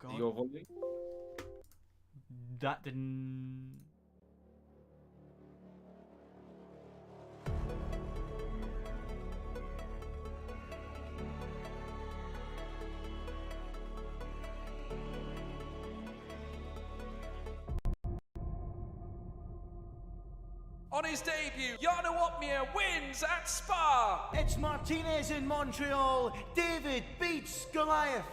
God. Your volley? That didn't... On his debut, Jarno Opmeer wins at Spa. It's Martinez in Montreal. David beats Goliath.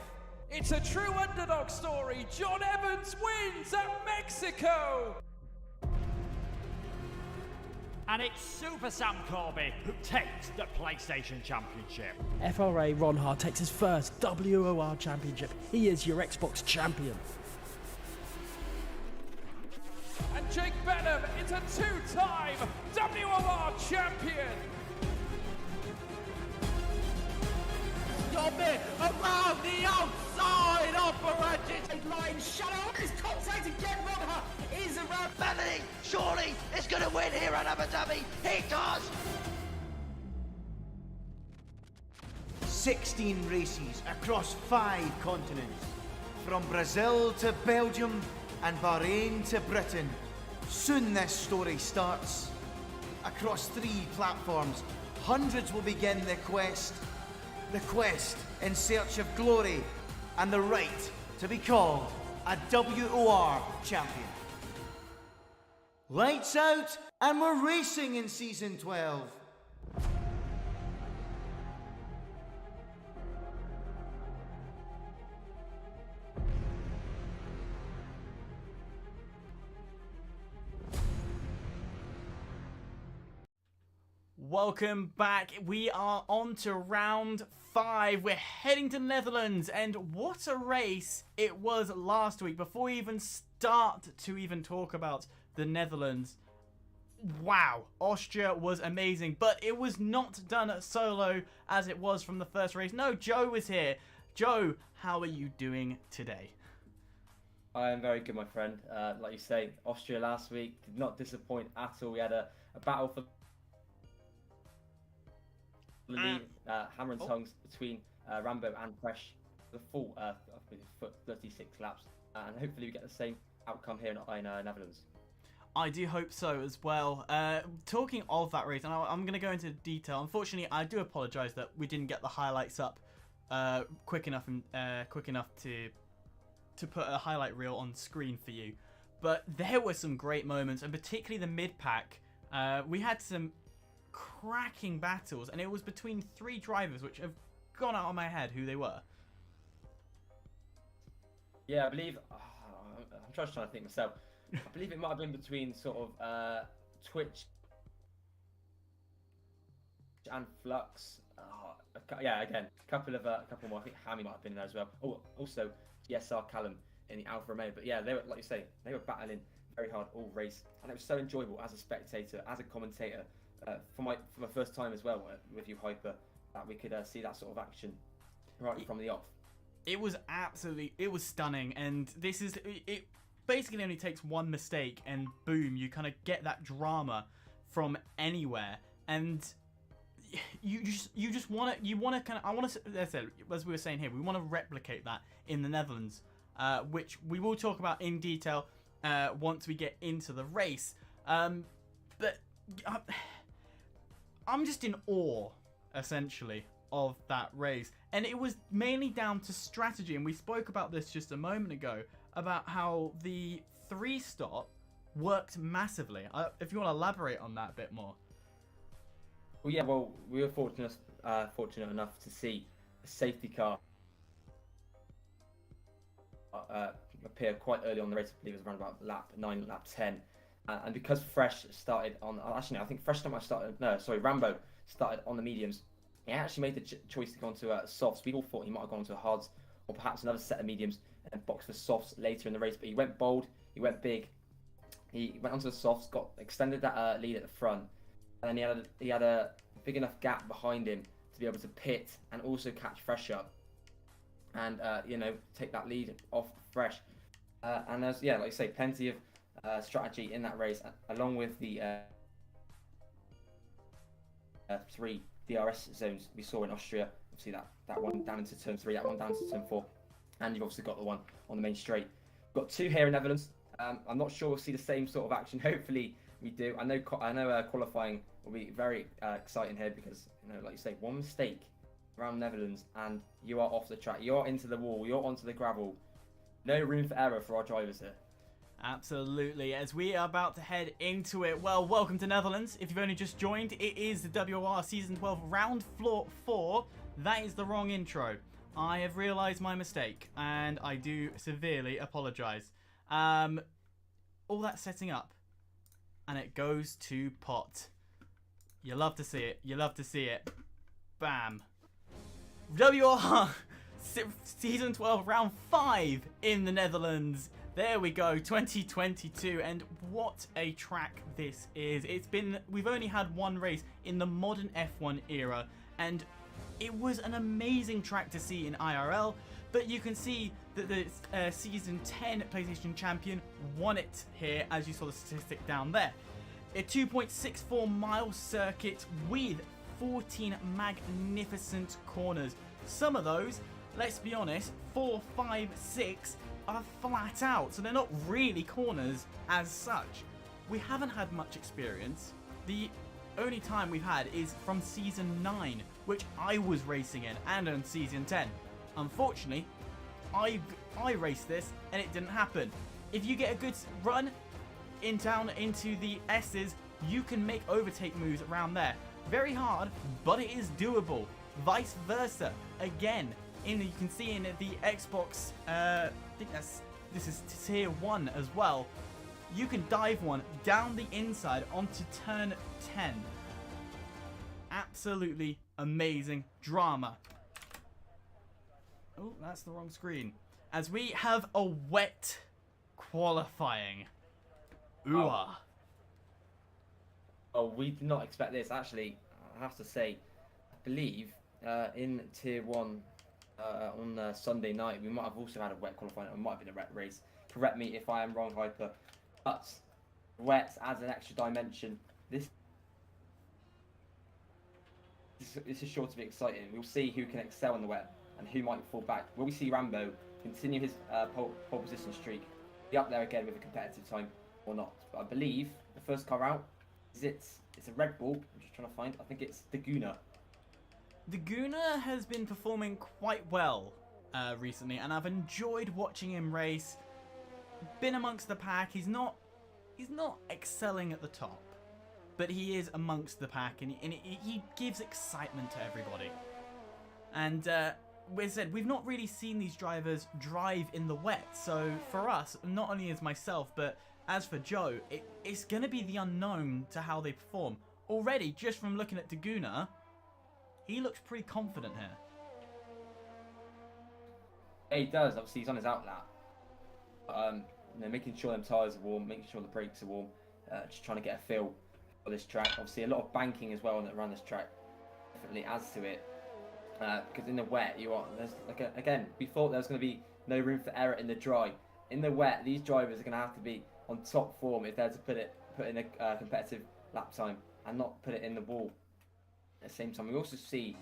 It's a true underdog story. John Evans wins at Mexico. And it's Super Sam Corby who takes the PlayStation Championship. FRA Ron takes his first WOR Championship. He is your Xbox champion. And Jake Benham is a two-time WOR champion. Dominic around the outside operated line shadow. His contact again. Ronha is around. Bethany, surely is going to win here at Abu Dhabi. He does. 16 races across 5 continents. From Brazil to Belgium and Bahrain to Britain. Soon this story starts. Across 3 platforms, hundreds will begin the quest. The quest in search of glory and the right to be called a WOR champion. Lights out, and we're racing in Season 12. Welcome back. We are on to round 5. We're heading to the Netherlands, and what a race it was last week. Before we even start to even talk about the Netherlands, wow, Austria was amazing, but it was not done solo as it was from the first race. No, Joe was here. Joe, how are you doing today? I am very good, my friend. Like you say, Austria last week did not disappoint at all. We had a battle for the lead, hammer and tongs between Rambo and Fresh, the full 36 laps, and hopefully we get the same outcome here in Netherlands. I do hope so as well. Talking of that race, and I'm going to go into detail. Unfortunately, I do apologise that we didn't get the highlights up quick enough to put a highlight reel on screen for you. But there were some great moments, and particularly the mid-pack. We had some cracking battles, and it was between 3 drivers, which have gone out of my head who they were. Yeah, I believe... I'm trying to think myself. I believe it might have been between sort of Twitch and Flux. Yeah, again, a couple more. I think Hammy might have been there as well. Oh, also GSR Callum in the Alfa Romeo. But yeah, they were, like you say, they were battling very hard all race, and it was so enjoyable as a spectator, as a commentator, for my first time as well with you, Hyper, that we could see that sort of action right from the off. It was stunning, and it basically only takes one mistake, and boom, you kind of get that drama from anywhere, and you just want to as we were saying here, we want to replicate that in the Netherlands, which we will talk about in detail once we get into the race. But I'm just in awe, essentially, of that race, and it was mainly down to strategy, and we spoke about this just a moment ago about how the 3-stop worked massively. If you want to elaborate on that a bit more. Well, yeah, we were fortunate enough to see a safety car appear quite early on the race. I believe it was around about lap 9, lap 10. And because Fresh started on... Actually, no, I think Fresh Rambo started on the mediums. He actually made the choice to go onto softs. We all thought he might have gone onto hards, or perhaps another set of mediums, and box for softs later in the race. But he went bold, he went big, he went onto the softs, extended that lead at the front, and then he had a big enough gap behind him to be able to pit and also catch Fresh up, and take that lead off Fresh. And there's, like you say, plenty of strategy in that race, along with the 3 DRS zones we saw in Austria. Obviously that one down into turn 3, that one down to turn 4, and you've obviously got the one on the main straight. We've got 2 here in Netherlands. I'm not sure we'll see the same sort of action. Hopefully we do. I know qualifying will be very exciting here, because like you say, one mistake around Netherlands and you are off the track. You're into the wall. You're onto the gravel. No room for error for our drivers here. Absolutely. As we are about to head into it, well, welcome to Netherlands. If you've only just joined, it is the WOR Season 12 Round 4. That is the wrong intro. I have realised my mistake, and I do severely apologise. All that setting up, and it goes to pot. You love to see it. You love to see it. Bam. WOR Season 12 Round 5 in the Netherlands. There we go, 2022, and what a track this is. We've only had one race in the modern F1 era, and it was an amazing track to see in IRL, but you can see that the Season 10 PlayStation Champion won it here, as you saw the statistic down there. A 2.64 mile circuit with 14 magnificent corners, Some of those, let's be honest, 4, 5, 6 are flat out, so they're not really corners as such. We haven't had much experience. The only time we've had is from Season 9, which I was racing in, and on Season 10. Unfortunately, I raced this, and it didn't happen. If you get a good run down into the S's, you can make overtake moves around there. Very hard, but it is doable. Vice versa. Again, you can see in the Xbox, I think this is tier 1 as well. You can dive one down the inside onto turn 10. Absolutely amazing drama. Oh, that's the wrong screen. As we have a wet qualifying. Ooh. Oh, we did not expect this. Actually, I have to say, I believe in tier 1 on Sunday night, we might have also had a wet qualifying. It might have been a wet race. Correct me if I am wrong, Hyper. But wet adds an extra dimension. This is sure to be exciting. We'll see who can excel in the wet and who might fall back. Will we see Rambo continue his pole position streak, be up there again with a competitive time or not? But I believe the first car out it's a Red Bull. I'm just trying to find. I think it's the Guna. The Guna has been performing quite well recently, and I've enjoyed watching him race. Been amongst the pack. He's not excelling at the top, but he is amongst the pack, and he gives excitement to everybody. And we said we've not really seen these drivers drive in the wet, so for us, not only as myself, but as for Joe, it's going to be the unknown to how they perform. Already, just from looking at Daguna, he looks pretty confident here. Yeah, he does. Obviously, he's on his outlap. Making sure them tyres are warm, making sure the brakes are warm, just trying to get a feel for this track. Obviously, a lot of banking as well around this track definitely adds to it. Because in the wet, again, we thought there was going to be no room for error in the dry. In the wet, these drivers are going to have to be on top form if they're to put in a competitive lap time and not put it in the wall. At the same time, we also see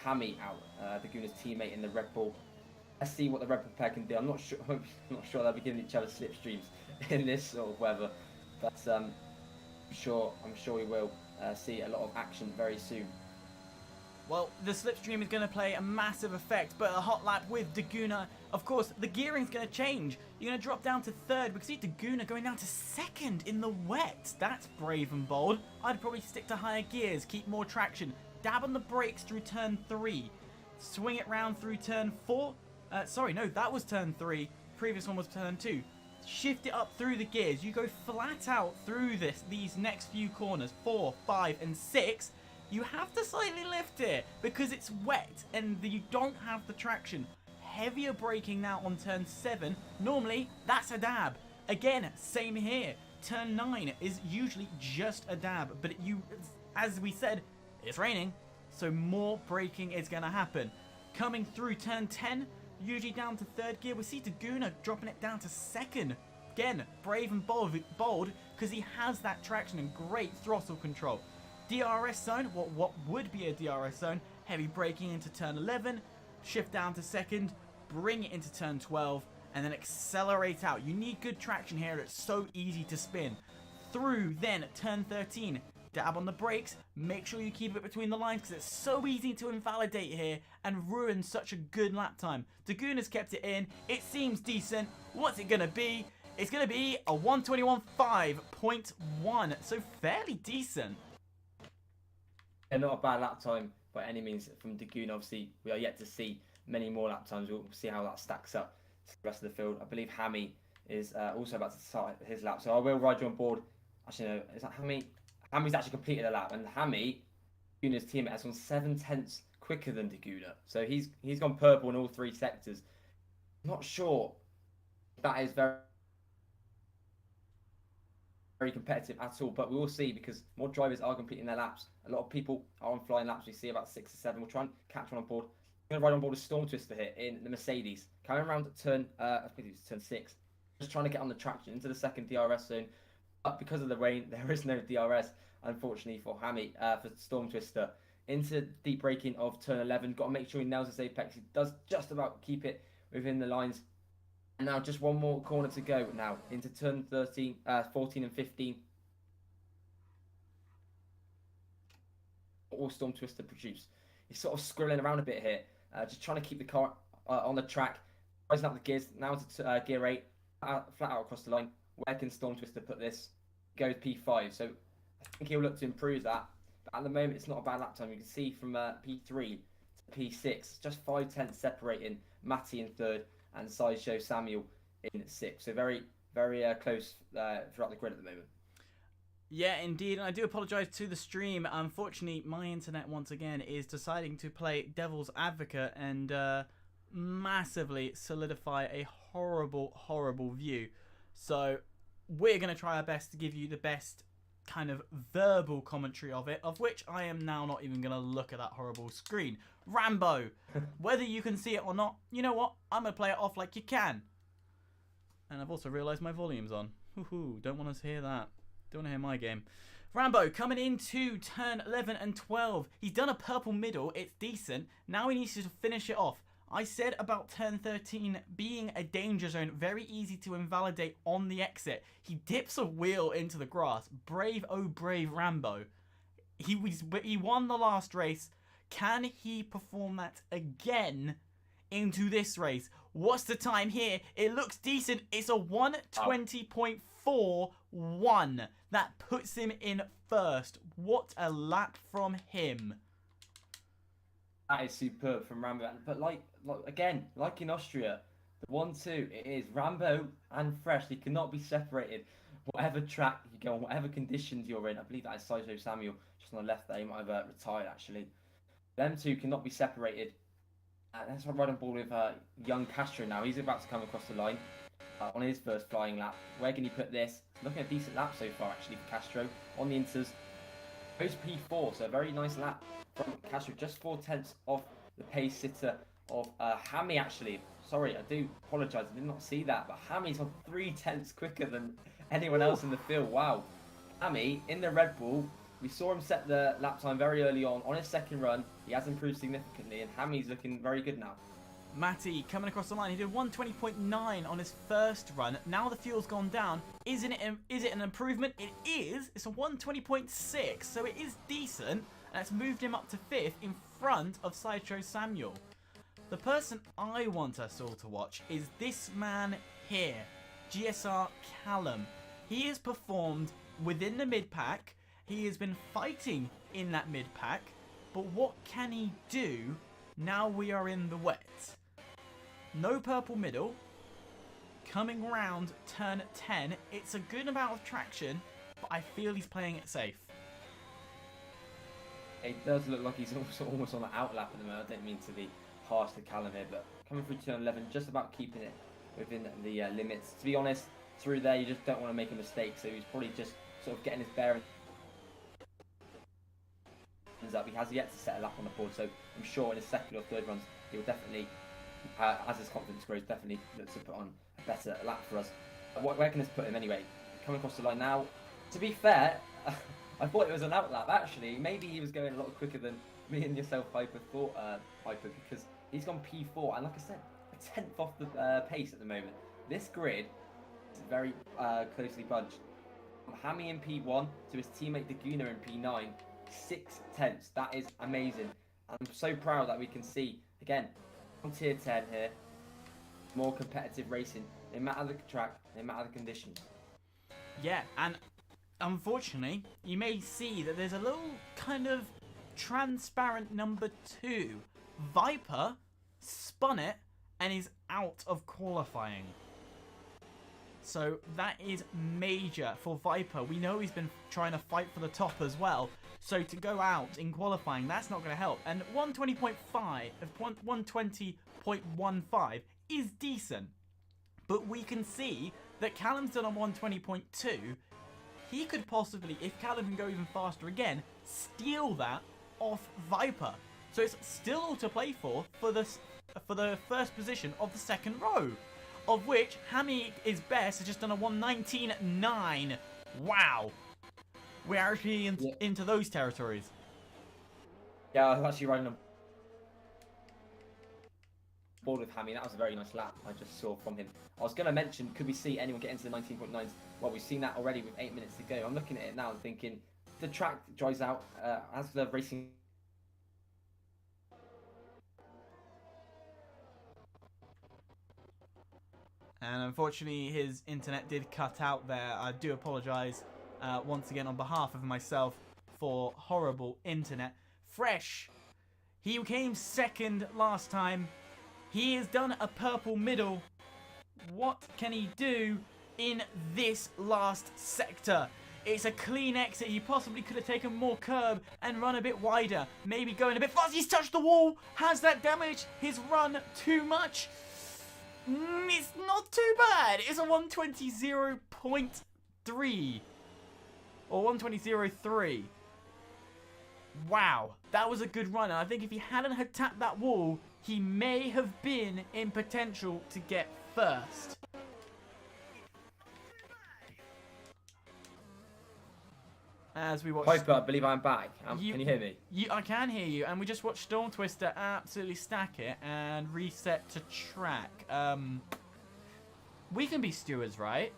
Hammy out, Daguna's teammate in the Red Bull. Let's see what the Red Bull pair can do. I'm not sure they'll be giving each other slipstreams in this sort of weather, but I'm sure we will see a lot of action very soon. Well, the slipstream is going to play a massive effect, but a hot lap with Daguna, of course, the gearing's going to change. You're going to drop down to third. We can see Daguna going down to second in the wet. That's brave and bold. I'd probably stick to higher gears, keep more traction, dab on the brakes through turn 3, swing it round through turn 4. Sorry, no, that was turn 3. Previous one was turn 2. Shift it up through the gears. You go flat out through these next few corners, 4, 5, and 6. You have to slightly lift it because it's wet and you don't have the traction. Heavier braking now on turn 7. Normally, that's a dab. Again, same here. Turn 9 is usually just a dab, but as we said, it's raining, so more braking is going to happen. Coming through turn 10, usually down to third gear, we see Daguna dropping it down to second. Again, brave and bold because he has that traction and great throttle control. DRS zone, what would be a DRS zone, heavy braking into turn 11, shift down to second, bring it into turn 12, and then accelerate out. You need good traction here, it's so easy to spin. Through then turn 13, dab on the brakes, make sure you keep it between the lines because it's so easy to invalidate here and ruin such a good lap time. Daguna's kept it in, it seems decent. What's it going to be? It's going to be a 121.5.1, so fairly decent. Yeah, not a bad lap time by any means from Daguna. Obviously, we are yet to see many more lap times. We'll see how that stacks up to the rest of the field. I believe Hammy is also about to start his lap, so I will ride you on board. Actually, no, is that Hammy? Hammy's actually completed a lap, and Hammy, Daguna's teammate, has gone 7/10 quicker than Daguna. So he's gone purple in all 3 sectors. Not sure that is very competitive at all, but we will see because more drivers are completing their laps. A lot of people are on flying laps. We see about 6 or 7. We'll try and catch one on board. I'm going to ride on board a Storm Twister here in the Mercedes. Coming around at turn 6. Just trying to get on the traction into the second DRS zone. But because of the rain, there is no DRS, unfortunately, for Hammy, for Storm Twister into deep braking of turn 11. Got to make sure he nails his apex. He does just about keep it within the lines. And now just one more corner to go now into turn 14 and 15. All Storm Twister produce. He's sort of squirreling around a bit here, just trying to keep the car on the track, rising up the gears. Now to gear 8, flat out across the line. Where can Storm Twister put this? Goes P5, so I think he'll look to improve that. But at the moment, it's not a bad lap time. You can see from P3 to P6, just 5/10 separating Matty in 3rd and Sideshow Samuel in 6th. So very, very close throughout the grid at the moment. Yeah, indeed, and I do apologise to the stream. Unfortunately, my internet once again is deciding to play devil's advocate and massively solidify a horrible, horrible view. So we're going to try our best to give you the best kind of verbal commentary of it, of which I am now not even going to look at that horrible screen. Rambo, whether you can see it or not, you know what? I'm going to play it off like you can. And I've also realised my volume's on. Hoo-hoo, don't want to hear that. Don't want to hear my game. Rambo coming into turn 11 and 12. He's done a purple middle. It's decent. Now he needs to finish it off. I said about turn 13 being a danger zone. Very easy to invalidate on the exit. He dips a wheel into the grass. Brave, oh brave Rambo. He won the last race. Can he perform that again into this race? What's the time here? It looks decent. It's a 1:20.41. That puts him in 1st. What a lap from him. That is superb from Rambo. But like in Austria, the 1-2, it is Rambo and Fresh. They cannot be separated. Whatever track you go on, whatever conditions you're in. I believe that is Sideshow Samuel just on the left there. He might have retired actually. Them two cannot be separated. That's right on board with young Castro now. He's about to come across the line on his first flying lap. Where can he put this? Looking at a decent lap so far actually for Castro on the inters. Goes P4, so a very nice lap from Castro. Just 4/10 off the pace sitter of Hammy actually. Sorry, I do apologise. I did not see that, but Hammy's on 3/10 quicker than anyone else in the field. Wow. Hammy in the Red Bull. We saw him set the lap time very early on his second run. He has improved significantly, and Hammy's looking very good now. Matty coming across the line. He did 1:20.9 on his first run. Now the fuel's gone down. Is it an improvement? It is. It's a 1:20.6, so it is decent. And it's moved him up to 5th in front of Sideshow Samuel. The person I want us all to watch is this man here, GSR Callum. He has performed within the mid-pack. He has been fighting in that mid-pack. But what can he do now we are in the wet? No purple middle. Coming round turn 10. It's a good amount of traction, but I feel he's playing it safe. It does look like he's almost on the outlap at the moment. I don't mean to be harsh to Callum here, but coming through turn 11, just about keeping it within the limits. To be honest, through there you just don't want to make a mistake, so he's probably just sort of getting his bearings up. He has yet to set a lap on the board, so I'm sure in his second or third runs he will definitely, as his confidence grows, definitely look to put on a better lap for us. Where can this put him anyway? Coming across the line now. To be fair, I thought it was an outlap actually. Maybe he was going a lot quicker than me and yourself, Piper, thought, Piper, because he's gone P4, and like I said, a 10th off the pace at the moment. This grid is very closely bunched. From Hammy in P1 to his teammate Daguna in P9, 6/10. That is amazing. I'm so proud that we can see, again, on tier 10 here, more competitive racing, no matter the track, no matter the conditions. Yeah, and unfortunately, you may see that there's a little kind of transparent number 2. Viper spun it and is out of qualifying. So that is major for Viper. We know he's been trying to fight for the top as well. So to go out in qualifying, that's not going to help. And 120.15 is decent. But we can see that Callum's done on 120.2. He could possibly, if Callum can go even faster again, steal that off Viper. So it's still all to play for the first position of the second row, of which Hammy is best, has just done a 119.9. Wow. We're actually into those territories. Yeah, I was actually riding on board with Hammy. That was a very nice lap I just saw from him. I was going to mention, could we see anyone get into the 19.9s? Well, we've seen that already with 8 minutes to go. I'm looking at it now and thinking, the track dries out as the racing. And unfortunately, his internet did cut out there. I do apologise once again on behalf of myself for horrible internet. Fresh, he came second last time. He has done a purple middle. What can he do in this last sector? It's a clean exit. He possibly could have taken more curb and run a bit wider. Maybe going a bit fast. He's touched the wall. Has that damaged his run too much? It's not too bad. It's a 120.3 or 120.03. Wow, that was a good run. And I think if he hadn't had tapped that wall, he may have been in potential to get first. As we watch, Piper, I believe I'm back. Can you hear me? I can hear you, and we just watched Storm Twister absolutely stack it and reset to track. We can be stewards, right?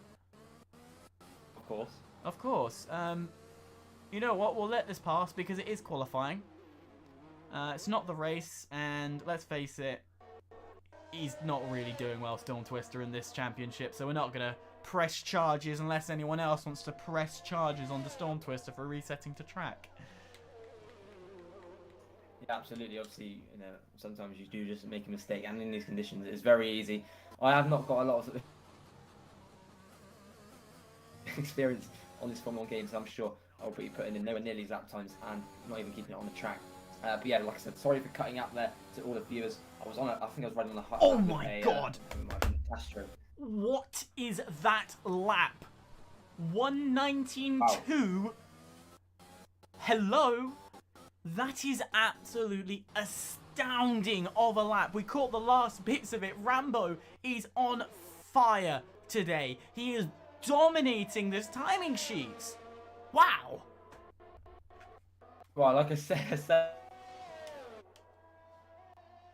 Of course. Of course. You know what? We'll let this pass because it is qualifying. It's not the race, and let's face it, he's not really doing well, Storm Twister, in this championship, so we're not going to press charges unless anyone else wants to press charges on the Storm Twister for resetting to track. Yeah, absolutely. Obviously, you know, sometimes you do just make a mistake, and in these conditions, it's very easy. I have not got a lot of experience on this Formula 1 game, so I'm sure I'll be putting in nowhere near these lap times and not even keeping it on the track. But yeah, like I said, sorry for cutting out there to all the viewers. I think I was riding on the high. Oh my god! Astro. What is that lap? 119.2? Wow. Hello? That is absolutely astounding of a lap. We caught the last bits of it. Rambo is on fire today. He is dominating this timing sheets. Wow. Well, like I said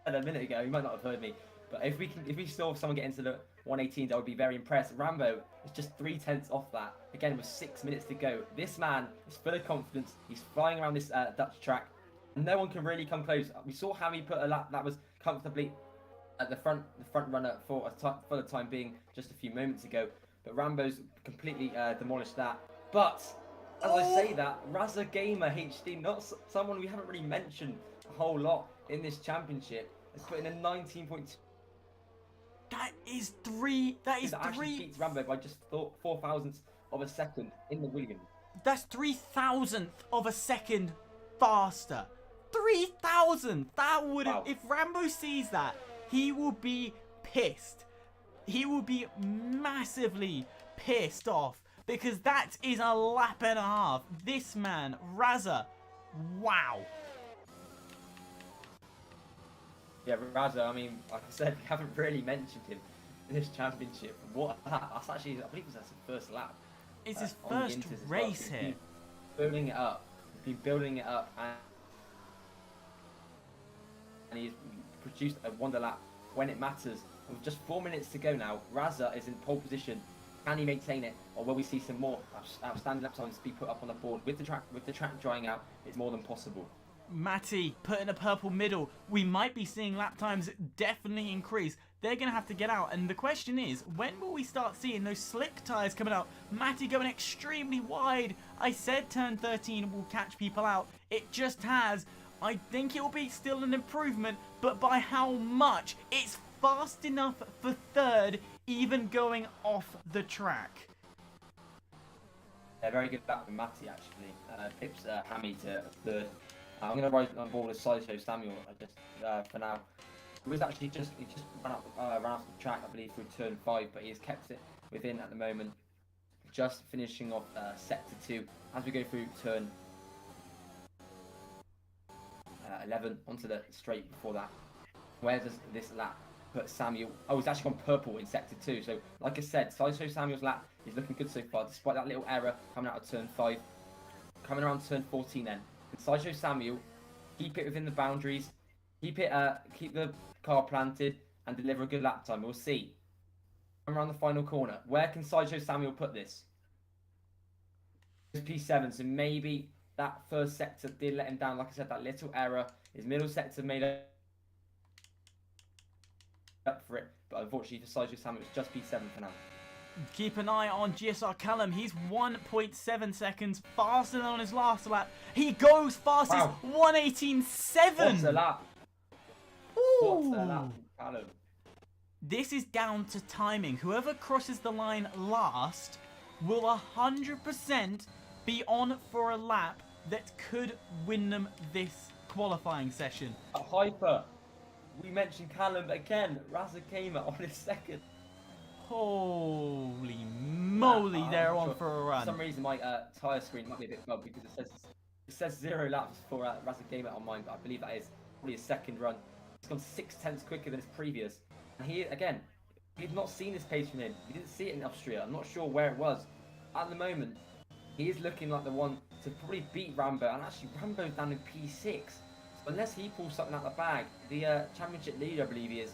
a minute ago, you might not have heard me, but if we saw someone get into the 118s, I would be very impressed. Rambo is just 3/10 off that. Again, with 6 minutes to go. This man is full of confidence. He's flying around this Dutch track. No one can really come close. We saw Hammy put a lap that was comfortably at the front runner for the time being just a few moments ago. But Rambo's completely demolished that. But as I say that, Raza Gamer HD, not someone we haven't really mentioned a whole lot in this championship, is putting a 19.2. That is three. That is actually beats Rambo by just 4 thousandths of a second in the Williams. That's 3,000th of a second faster. 3,000. That would have. Wow. If Rambo sees that, he will be pissed. He will be massively pissed off because that is a lap and a half. This man, Raza, wow. Yeah, Raza, I mean, like I said, we haven't really mentioned him in this championship. What a lap. That's actually, I believe that's his first lap. It's his first race here. Building it up. He's been building it up, and he's produced a wonder lap when it matters. With just 4 minutes to go now, Raza is in pole position. Can he maintain it, or will we see some more outstanding lap times be put up on the board? With the track drying out, it's more than possible. Matty put in a purple middle. We might be seeing lap times definitely increase. They're going to have to get out. And the question is, when will we start seeing those slick tyres coming out? Matty going extremely wide. I said turn 13 will catch people out. It just has. I think it will be still an improvement, but by how much? It's fast enough for third, even going off the track. Yeah, very good lap from Matty, actually. Pips Hammy to third. I'm going to ride on board with Sideshow Samuel just for now. He just ran off the track, I believe, through turn 5, but he has kept it within at the moment. Just finishing off sector 2 as we go through turn 11 onto the straight before that. Where does this lap put Samuel? Oh, he's actually gone purple in sector 2. So, like I said, Sideshow Samuel's lap is looking good so far, despite that little error coming out of turn 5. Coming around turn 14 then. Sideshow Samuel keep it within the boundaries, keep the car planted, and deliver a good lap time. We'll see. Around the final corner, where can Sideshow Samuel put this? It's P7, so maybe that first sector did let him down. Like I said, that little error. His middle sector made up for it, but unfortunately for Sideshow Samuel, it's just P7 for now. Keep an eye on GSR Callum. He's 1.7 seconds faster than on his last lap. He goes fastest, Wow. 1:18.7. What's a lap? What's a lap, Callum? This is down to timing. Whoever crosses the line last will 100% be on for a lap that could win them this qualifying session. Hyper. We mentioned Callum, but again, Raza came on his second. Holy moly, they're on sure. for a run. For some reason, my tyre screen might be a bit bugged because it says 0 laps for Raza Gamer on mine, but I believe that is probably his second run. He's gone 6/10 quicker than his previous. And we've not seen this pace from him. We didn't see it in Austria. I'm not sure where it was. At the moment, he is looking like the one to probably beat Rambo. And actually, Rambo's down in P6. So unless he pulls something out the bag, the championship leader, I believe he is,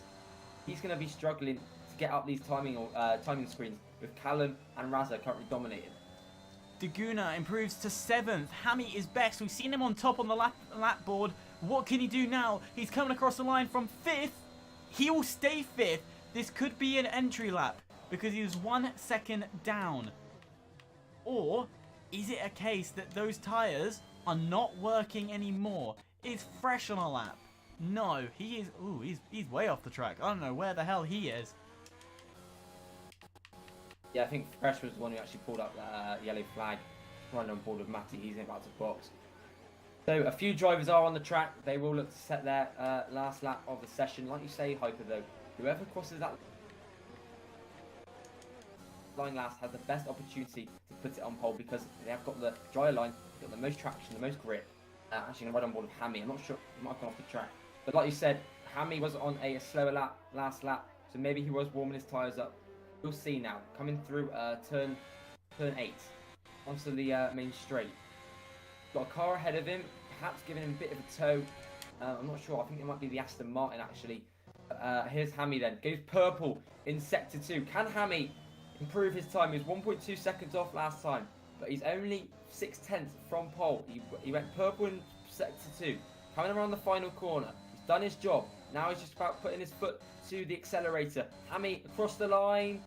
he's going to be struggling to get up these timing screens with Callum and Raza currently dominating. Daguna improves to 7th. Hammy is best. We've seen him on top on the lap board. What can he do now? He's coming across the line from 5th. He will stay 5th. This could be an entry lap because he was 1 second down. Or is it a case that those tyres are not working anymore? Is Fresh on a lap? No, he is. Ooh, he's way off the track. I don't know where the hell he is. Yeah, I think Fresh was the one who actually pulled up that yellow flag, running on board with Matty. He's about to box. So a few drivers are on the track. They will look to set their last lap of the session. Like you say, Hyper, though, whoever crosses that line last has the best opportunity to put it on pole because they have got the drier line, they've got the most traction, the most grip. Actually, going to ride on board with Hammy. I'm not sure, he might have gone off the track. But like you said, Hammy was on a slower lap, last lap, so maybe he was warming his tyres up. We'll see now. Coming through turn 8 onto the main straight. Got a car ahead of him, perhaps giving him a bit of a tow. I'm not sure. I think it might be the Aston Martin actually. Here's Hammy then. Goes purple in sector 2. Can Hammy improve his time? He was 1.2 seconds off last time, but he's only 6/10 from pole. He went purple in sector 2. Coming around the final corner. He's done his job. Now he's just about putting his foot to the accelerator. Hammy across the line.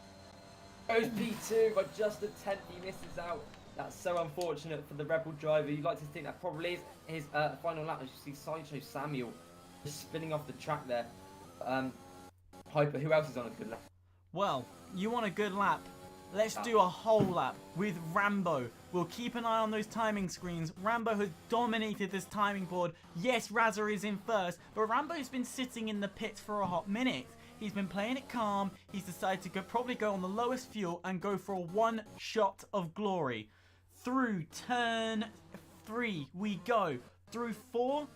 Goes P2 by just a 10th. He misses out. That's so unfortunate for the Rebel driver. You'd like to think that probably is his final lap. As you see Sideshow Samuel just spinning off the track there. Hyper, who else is on a good lap? Well, you want a good lap? Let's do a whole lap with Rambo. We'll keep an eye on those timing screens. Rambo has dominated this timing board. Yes, Raza is in first, but Rambo's been sitting in the pits for a hot minute. He's been playing it calm. He's decided to probably go on the lowest fuel and go for a one shot of glory. Through turn 3 we go. Through 4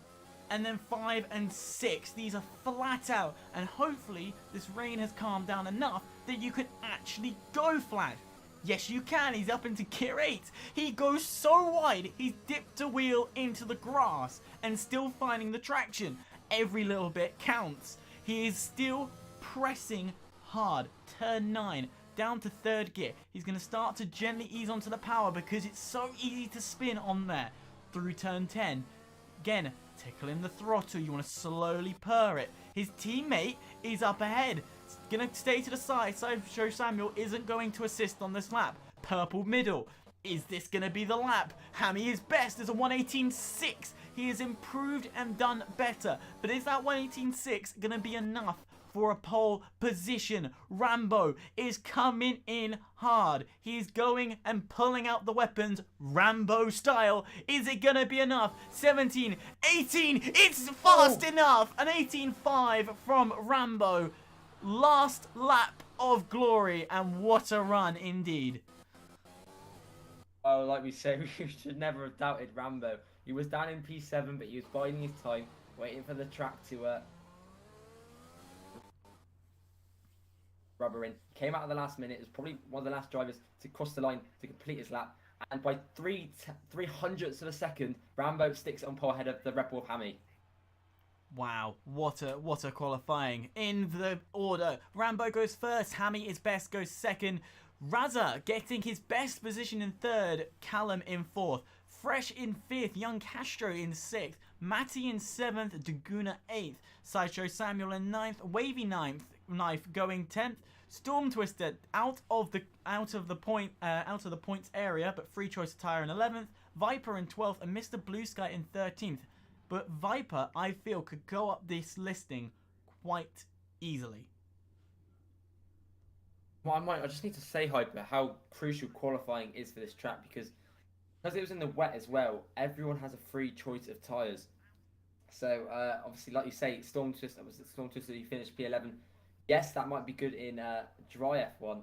and then 5 and 6. These are flat out, and hopefully this rain has calmed down enough that you can actually go flat. Yes, you can. He's up into gear 8. He goes so wide, he's dipped a wheel into the grass and still finding the traction. Every little bit counts. He is still pressing hard. Turn 9, down to 3rd gear. He's going to start to gently ease onto the power because it's so easy to spin on there. Through turn 10. Again, tickling the throttle. You want to slowly purr it. His teammate is up ahead. It's going to stay to the side. Sideshow Samuel isn't going to assist on this lap. Purple middle. Is this going to be the lap? Hammy is best as a 1:18.6. He has improved and done better. But is that 1:18.6 going to be enough for a pole position? Rambo is coming in hard. He's going and pulling out the weapons Rambo style. Is it going to be enough? 17, 18, it's fast enough. An 18.5 from Rambo. Last lap of glory, and what a run indeed. Oh, like we say, we should never have doubted Rambo. He was down in P7, but he was biding his time, waiting for the track to rubber in. Came out at the last minute. It was probably one of the last drivers to cross the line to complete his lap. And by 3/300ths of a second, Rambo sticks it on pole ahead of the Rebel of Hammy. Wow, what a qualifying. In the order, Rambo goes first, Hammy is best, goes second, Raza getting his best position in third, Callum in fourth, Fresh in fifth, Young Castro in sixth, Matty in seventh, Daguna eighth, Sideshow Samuel in ninth, Wavy ninth, Knife going 10th, Storm Twister out of the points area, but free choice attire in 11th, Viper in 12th, and Mr. Blue Sky in 13th. But Viper, I feel, could go up this listing quite easily. Well, I just need to say, Hyper, how crucial qualifying is for this track because it was in the wet as well. Everyone has a free choice of tyres. So obviously, like you say, Storm Twister, you finished P11. Yes, that might be good in dry F1,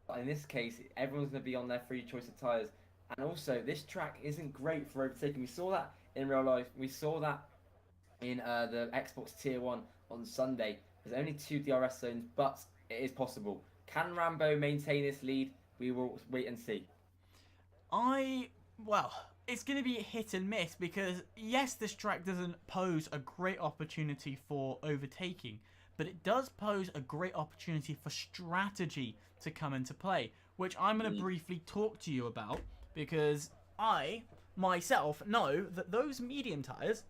but in this case, everyone's going to be on their free choice of tyres. And also, this track isn't great for overtaking. We saw that in real life. We saw that in the Xbox Tier 1 on Sunday. There's only 2 DRS zones, but it is possible. Can Rambo maintain this lead? We will wait and see. Well, it's going to be hit and miss because, yes, this track doesn't pose a great opportunity for overtaking, but it does pose a great opportunity for strategy to come into play, which I'm going to briefly talk to you about because I, myself, know that those medium tyres,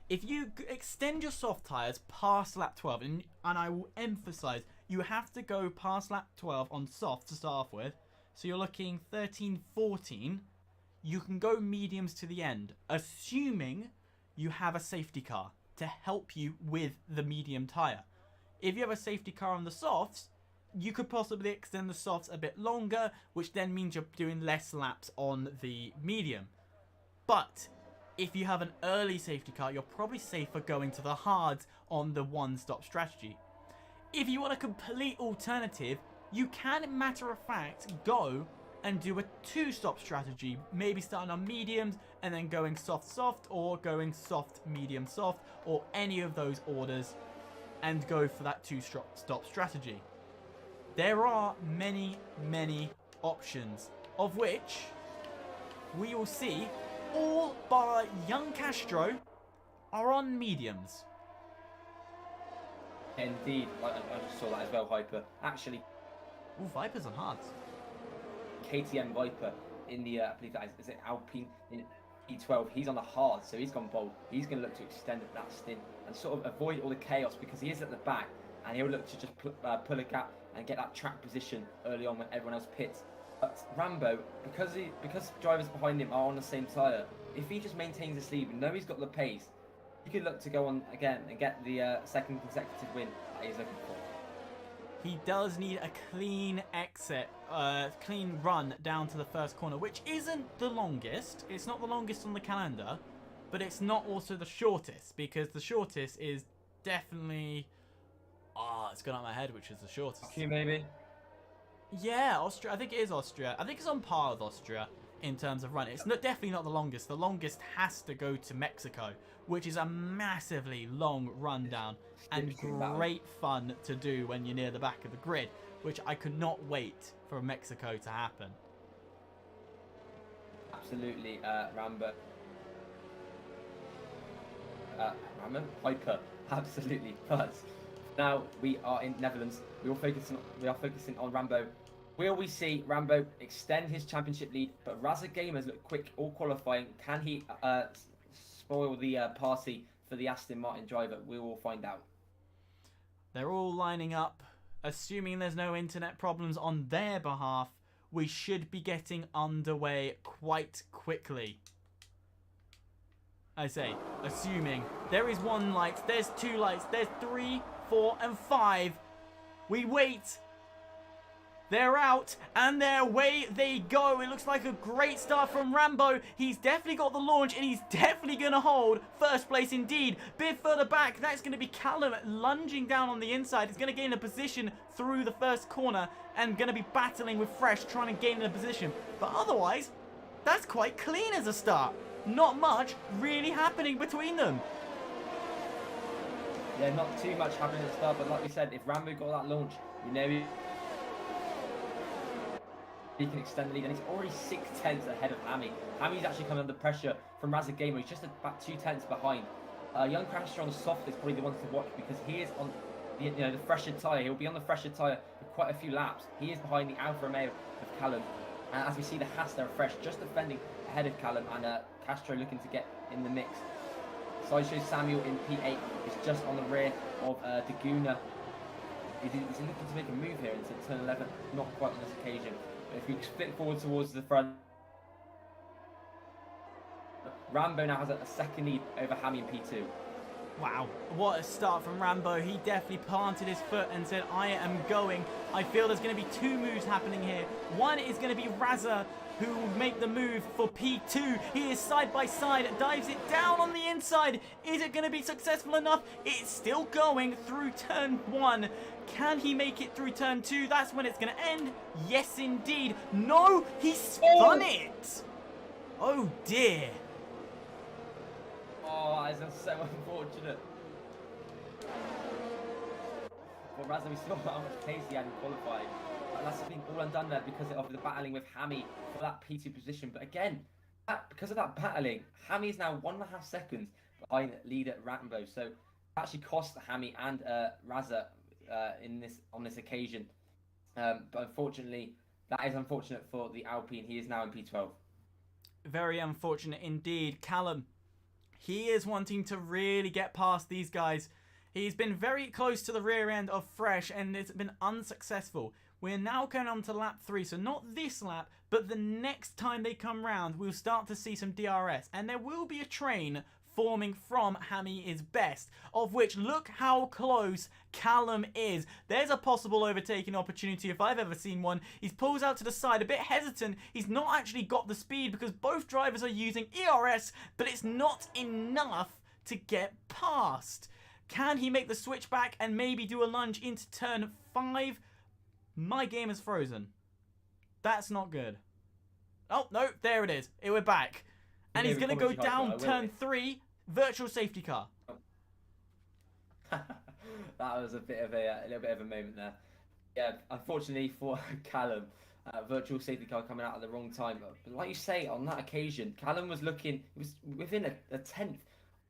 if you extend your soft tyres past lap 12, and I will emphasise, you have to go past lap 12 on soft to start off with, so you're looking 13, 14, you can go mediums to the end, assuming you have a safety car to help you with the medium tyre. If you have a safety car on the softs, you could possibly extend the softs a bit longer, which then means you're doing less laps on the medium. But if you have an early safety car, you're probably safer going to the hards on the one-stop strategy. If you want a complete alternative, you can, matter of fact, go and do a two-stop strategy, maybe starting on mediums and then going soft-soft, or going soft-medium-soft, or any of those orders, and go for that two-stop strategy. There are many, many options, of which we will see all but Young Castro are on mediums. Indeed, I just saw that as well, Hyper. Actually, Ooh, Viper's on hards. KTM Viper in the, I believe that is it Alpine in E12, he's on the hard, so he's gone bold. He's going to look to extend that stint and sort of avoid all the chaos because he is at the back and he'll look to just pull a gap and get that track position early on when everyone else pits. But Rambo, because drivers behind him are on the same tyre, if he just maintains this lead, we know he's got the pace, he could look to go on again and get the second consecutive win that he's looking for. He does need a clean exit, clean run down to the first corner, which isn't the longest. It's not the longest on the calendar, but it's not also the shortest, because the shortest is definitely... it's gone out of my head, which is the shortest. Q maybe? Yeah, Austria. I think it is Austria. I think it's on par with Austria in terms of run. It's definitely not the longest. The longest has to go to Mexico, which is a massively long run down and great fun to do when you're near the back of the grid, which I could not wait for Mexico to happen. Absolutely, Rambo. Hyper, absolutely. But now we are in Netherlands. We are focusing on Rambo. Will we see Rambo extend his championship lead? But Raza Gamers look quick all qualifying. Can he spoil the party for the Aston Martin driver? We will find out. They're all lining up. Assuming there's no internet problems on their behalf, we should be getting underway quite quickly. I say, assuming. There is one light, there's two lights, there's 3, 4, and 5. We wait. They're out, and away they go. It looks like a great start from Rambo. He's definitely got the launch, and he's definitely going to hold first place indeed. Bit further back, that's going to be Callum lunging down on the inside. He's going to gain a position through the first corner, and going to be battling with Fresh, trying to gain a position. But otherwise, that's quite clean as a start. Not much really happening between them. Yeah, not too much happening at the start, but like we said, if Rambo got that launch, you know he can extend the lead, and he's already 6 tenths ahead of Hammy. Hammy's actually coming under pressure from Raza Gamer. He's just about 2 tenths behind. Young Crasher on the soft is probably the one to watch because he is on the fresher tyre. He'll be on the fresher tyre for quite a few laps. He is behind the Alfa Romeo of Callum. And as we see the Haas there fresh, just defending ahead of Callum, and Castro looking to get in the mix. Sideshow Samuel in P8 is just on the rear of Daguna. He's looking to make a move here into turn 11, not quite on this occasion. But if we flick forward towards the front, Rambo now has a second lead over Hammy in P2. Wow, what a start from Rambo. He definitely planted his foot and said, I am going. I feel there's going to be two moves happening here. One is going to be Razza, who will make the move for P2. He is side by side, dives it down on the inside. Is it going to be successful enough? It's still going through turn 1. Can he make it through turn 2? That's when it's going to end. Yes, indeed. No, he spun it. Oh, dear. Oh, that is so unfortunate. Well, Razza, we saw how much pace he had in qualifying. That's been all undone there because of the battling with Hammy for that P2 position. But again, because of that battling, Hammy is now 1.5 seconds behind leader Rambo. So it actually cost Hammy and Razza on this occasion. But unfortunately, that is unfortunate for the Alpine. He is now in P12. Very unfortunate indeed. Callum, he is wanting to really get past these guys. He's been very close to the rear end of Fresh and it's been unsuccessful. We're now going on to lap 3, so not this lap, but the next time they come round, we'll start to see some DRS. And there will be a train forming from Hammy is best, of which look how close Callum is. There's a possible overtaking opportunity if I've ever seen one. He pulls out to the side, a bit hesitant. He's not actually got the speed because both drivers are using ERS, but it's not enough to get past. Can he make the switch back and maybe do a lunge into turn 5? My game is frozen. That's not good. Oh, no, there it is. We're back. And he's going to go down turn 3, virtual safety car. That was a little bit of a moment there. Yeah, unfortunately for Callum, virtual safety car coming out at the wrong time. But like you say, on that occasion, Callum was within a tenth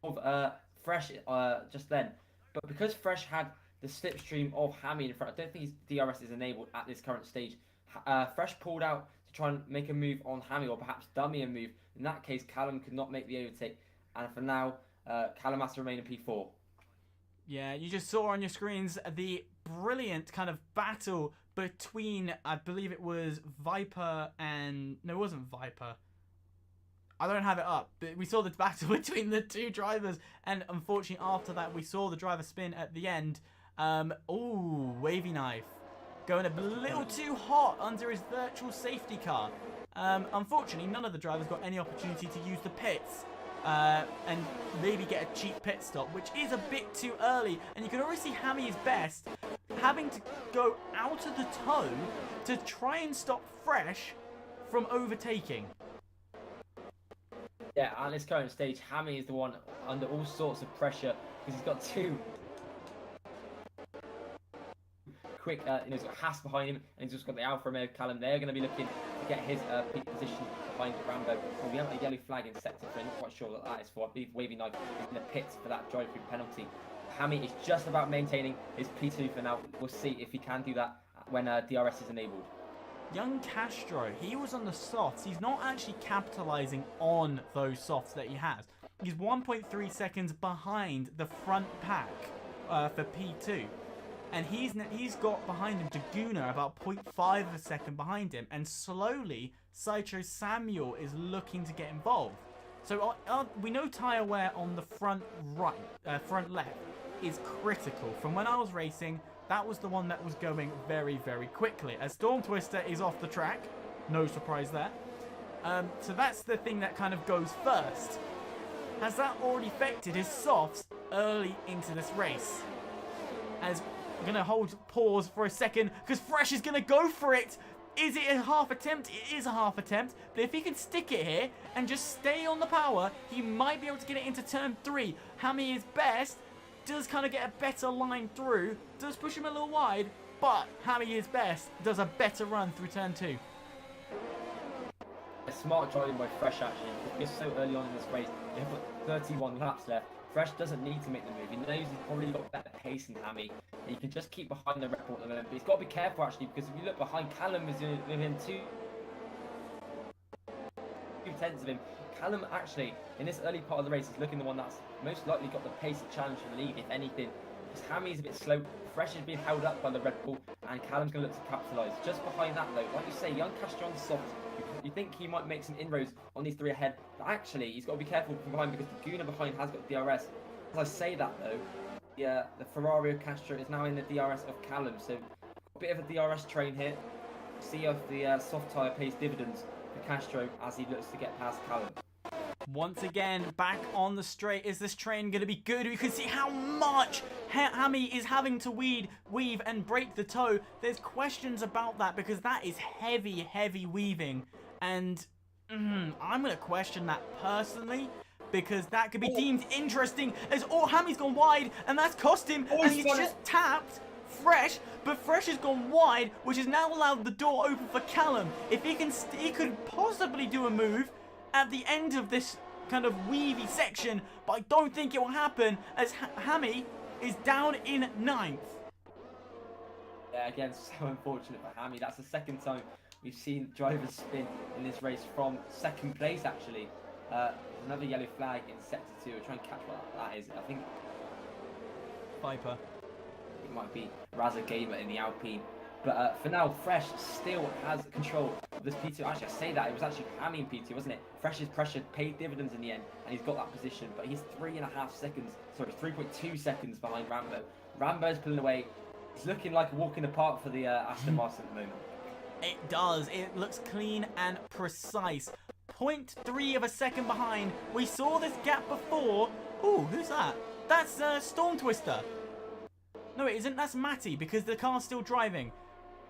of Fresh just then. But because Fresh had the slipstream of Hammy in front, I don't think his DRS is enabled at this current stage. Fresh pulled out to try and make a move on Hammy, or perhaps dummy a move. In that case, Callum could not make the overtake. And for now, Callum has to remain in P4. Yeah, you just saw on your screens the brilliant kind of battle between, I believe it was Viper and... No, it wasn't Viper. I don't have it up, but we saw the battle between the two drivers, and unfortunately after that we saw the driver spin at the end. Ooh, wavy knife. Going a little too hot under his virtual safety car. Unfortunately, none of the drivers got any opportunity to use the pits and maybe get a cheap pit stop, which is a bit too early. And you can already see Hammy is best, having to go out of the toe to try and stop Fresh from overtaking. Yeah, at this current stage, Hammy is the one under all sorts of pressure because he's got two quick, he's got Haas behind him, and he's just got the Alfa Romeo Callum. They're going to be looking to get his peak position behind Rambo. Well, we have a yellow flag in sector 3. I'm not quite sure what that is for. I believe Wavy Knife is in the pits for that drive-through penalty. Hammy is just about maintaining his P2 for now. We'll see if he can do that when DRS is enabled. Young Castro, he was on the softs. He's not actually capitalizing on those softs that he has. He's 1.3 seconds behind the front pack for P2. And he's got behind him Daguna about 0.5 of a second behind him. And slowly, Sideshow Samuel is looking to get involved. So we know tyre wear on the front left is critical. From when I was racing, that was the one that was going very, very quickly. As Storm Twister is off the track, no surprise there. So that's the thing that kind of goes first. Has that already affected his softs early into this race? As I'm going to hold pause for a second, because Fresh is going to go for it. Is it a half attempt? It is a half attempt. But if he can stick it here and just stay on the power, he might be able to get it into turn 3. Hammy is best. Does kind of get a better line through. Does push him a little wide. But Hammy is best. Does a better run through turn 2. A smart driving by Fresh actually. Because so early on in this race, you have got 31 laps left. Fresh doesn't need to make the move. He knows he's probably got better pace than Hammy. And he can just keep behind the Red Bull at the moment. But he's got to be careful actually, because if you look behind, Callum is within 2/10 of him. Callum actually, in this early part of the race, is looking the one that's most likely got the pace to challenge for the lead, if anything. Because Hammy is a bit slow. Fresh is being held up by the Red Bull, and Callum's going to look to capitalise. Just behind that though, like you say, young Castron's soft. You think he might make some inroads on these three ahead, but actually he's got to be careful from behind, because the Guna behind has got DRS. As I say that though, the Ferrari of Castro is now in the DRS of Callum, so a bit of a DRS train here. See if the soft tyre pays dividends for Castro as he looks to get past Callum. Once again, back on the straight. Is this train going to be good? We can see how much Hammy is having to weave and break the toe. There's questions about that, because that is heavy, heavy weaving. And I'm going to question that personally, because that could be deemed interesting as Hammy's gone wide, and that's cost him, and he's just tapped Fresh, but Fresh has gone wide, which has now allowed the door open for Callum. If he could possibly do a move at the end of this kind of weavy section, but I don't think it will happen, as Hammy is down in 9th. Yeah, again, so unfortunate for Hammy. That's the second time we've seen drivers spin in this race from second place, actually. Another yellow flag in sector 2. We'll try and catch what that is. I think Viper. It might be Raza Gamer in the Alpine. But for now, Fresh still has control of this P2. Actually, I say that, it was actually Hammy in P2, wasn't it? Fresh's pressure paid dividends in the end, and he's got that position. But he's 3.2 seconds behind Rambo. Rambo's pulling away. It's looking like a walk in the park for the Aston Martin at the moment. It does. It looks clean and precise. 0.3 of a second behind. We saw this gap before. Ooh, who's that? That's Storm Twister. No, it isn't. That's Matty, because the car's still driving.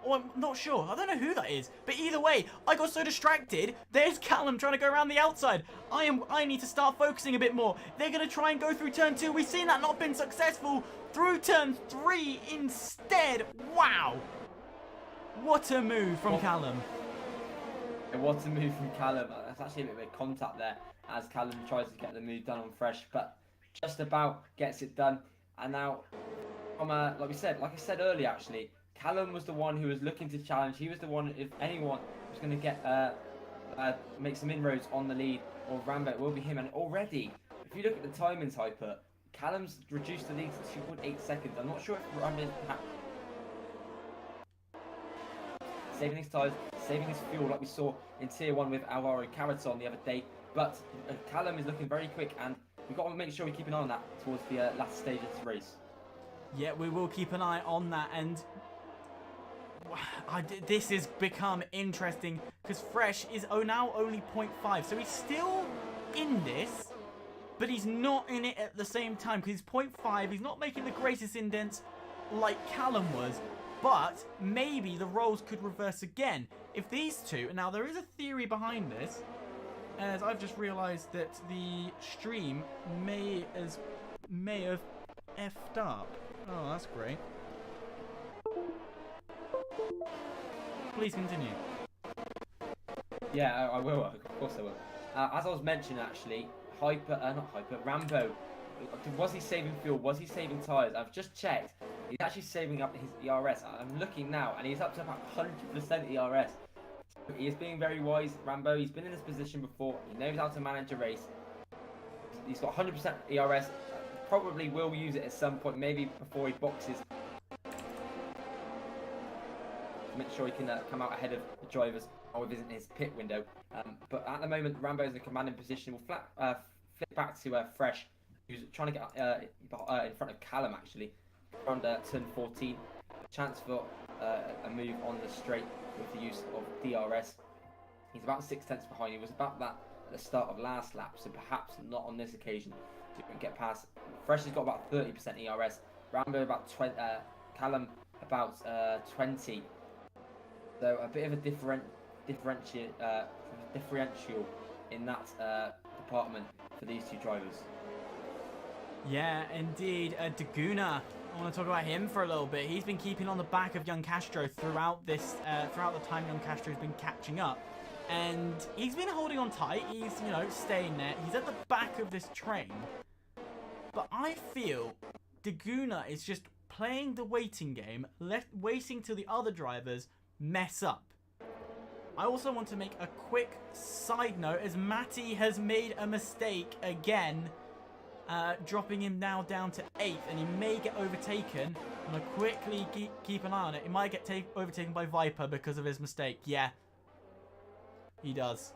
Or I'm not sure. I don't know who that is. But either way, I got so distracted. There's Callum trying to go around the outside. I need to start focusing a bit more. They're going to try and go through turn 2. We've seen that not been successful. Through turn 3 instead. Wow. What a move from Callum. What a move from Callum. That's actually a bit of a contact there as Callum tries to get the move done on Fresh, but just about gets it done. And now, from like I said earlier, actually, Callum was the one who was looking to challenge. He was the one, if anyone was going to get make some inroads on the lead, or Rambo, it will be him. And already, if you look at the timings, Hyper, Callum's reduced the lead to 2.8 seconds. I'm not sure if Rambo's saving his tyres, saving his fuel, like we saw in Tier 1 with Alvaro Caraton the other day. But Callum is looking very quick, and we've got to make sure we keep an eye on that towards the last stage of this race. Yeah, we will keep an eye on that, and this has become interesting, because Fresh is now only 0.5, so he's still in this, but he's not in it at the same time, because he's 0.5, he's not making the greatest indents like Callum was, but maybe the roles could reverse again. If these two, now there is a theory behind this, as I've just realised that the stream may have effed up. Oh, that's great. Please continue. Yeah, I will. Of course I will. As I was mentioning, actually, Rambo, was he saving fuel? Was he saving tyres? I've just checked. He's actually saving up his ERS. I'm looking now, and he's up to about 100% ERS. He is being very wise, Rambo. He's been in this position before. He knows how to manage a race. He's got 100% ERS. Probably will use it at some point, maybe before he boxes. Make sure he can come out ahead of the drivers or within his pit window. But at the moment, Rambo is in a commanding position. We'll flip back to Fresh, who's trying to get in front of Callum, actually, around turn 14. Chance for a move on the straight with the use of DRS. He's about 6/10 behind. He was about that at the start of last lap, so perhaps not on this occasion. He can get past. Fresh has got about 30% ERS. Rambo about 20. Callum about 20. So a bit of a differential in that department for these two drivers. Yeah, indeed. Daguna, I want to talk about him for a little bit. He's been keeping on the back of young Castro throughout this, throughout the time young Castro's been catching up, and he's been holding on tight. He's, staying there. He's at the back of this train, But I feel Daguna is just playing the waiting game, waiting till the other drivers mess up. I also want to make a quick side note as Matty has made a mistake again, dropping him now down to 8th, and he may get overtaken. I'm going to quickly keep an eye on it. He might get overtaken by Viper because of his mistake. Yeah, he does.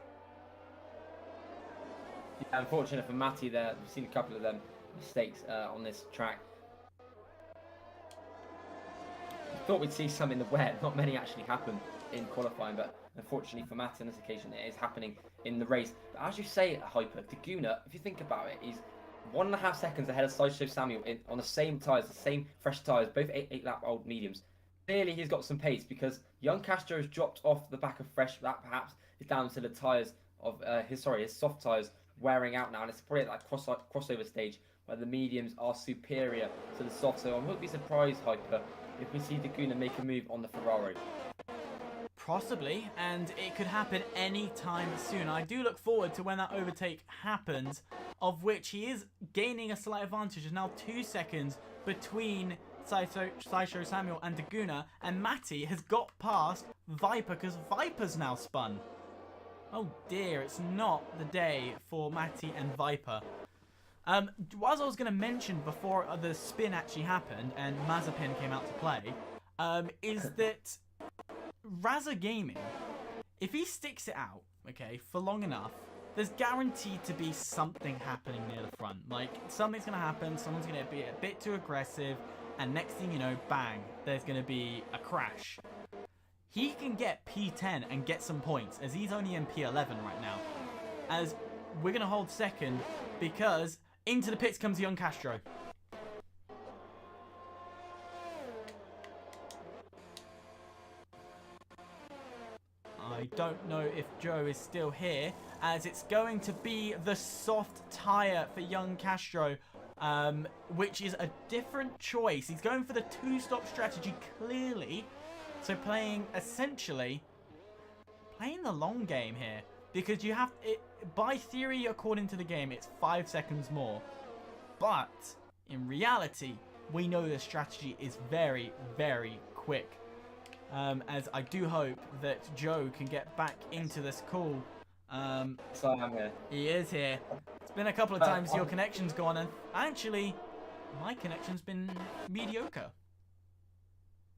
Yeah, unfortunate for Matty there. We've seen a couple of them mistakes on this track. I thought we'd see some in the wet. Not many actually happen in qualifying, but unfortunately for Matty on this occasion, it is happening in the race. But as you say, Hyper, Daguna, if you think about it, is 1.5 seconds ahead of Sideshow Samuel on the same tyres, the same fresh tyres, both 8-lap old mediums. Clearly, he's got some pace because young Castro has dropped off the back of fresh. That perhaps is down to the tyres of his soft tyres wearing out now, and it's probably at that crossover stage where the mediums are superior to the soft. So I wouldn't be surprised, Hyper, if we see Daguna make a move on the Ferrari. Possibly, and it could happen any time soon. I do look forward to when that overtake happens, of which he is gaining a slight advantage. There's now 2 seconds between Sideshow Samuel and Daguna, and Matty has got past Viper because Viper's now spun. Oh dear, it's not the day for Matty and Viper. What I was going to mention before the spin actually happened and Mazepin came out to play, is that Raza Gaming, if he sticks it out, okay, for long enough, there's guaranteed to be something happening near the front. Like, something's going to happen, someone's going to be a bit too aggressive, and next thing you know, bang, there's going to be a crash. He can get P10 and get some points, as he's only in P11 right now. As we're going to hold second, because into the pits comes young Castro. I don't know if Joe is still here, as it's going to be the soft tyre for young Castro, which is a different choice. He's going for the 2-stop strategy, clearly. So essentially playing the long game here, because you have it by theory, according to the game, it's 5 seconds more, but in reality, we know the strategy is very, very quick. As I do hope that Joe can get back into this call. So I'm here. He is here. It's been a couple of times your connection's gone, and actually, my connection's been mediocre.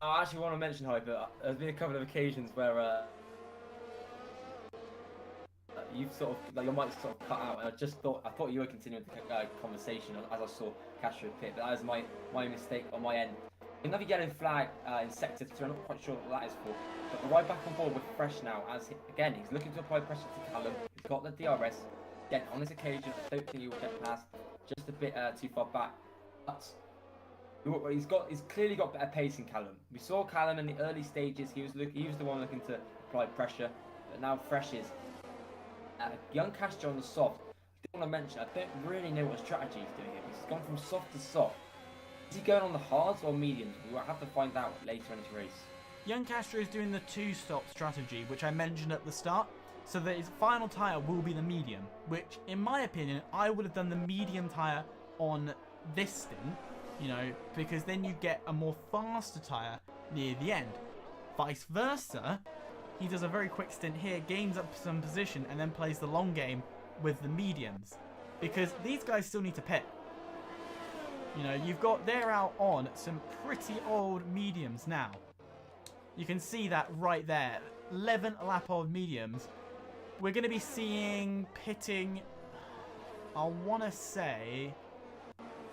I actually want to mention, Hyper, there's been a couple of occasions where you've sort of, like, your mic's sort of cut out, and I thought you were continuing the conversation as I saw Castro pit, but that was my mistake on my end. Another yellow flag in sector 2, I'm not quite sure what that is for, but we're right back on board with Fresh now, as again, he's looking to apply pressure to Callum. He's got the DRS. Again, on this occasion, I don't think he will get past, just a bit too far back, but he's clearly got better pace than Callum. We saw Callum in the early stages. He was the one looking to apply pressure, but now Fresh is young Castro on the soft. I want to mention, I don't really know what strategy he's doing here. He's gone from soft to soft. Is he going on the hards or mediums? We will have to find out later in this race. Young Castro is doing the 2-stop strategy, which I mentioned at the start, so that his final tyre will be the medium, which, in my opinion, I would have done the medium tyre on this stint, you know, because then you get a more faster tyre near the end. Vice versa, he does a very quick stint here, gains up some position, and then plays the long game with the mediums, because these guys still need to pit. You know, they're out on some pretty old mediums now. You can see that right there, 11 lap old mediums. We're going to be seeing pitting, I want to say,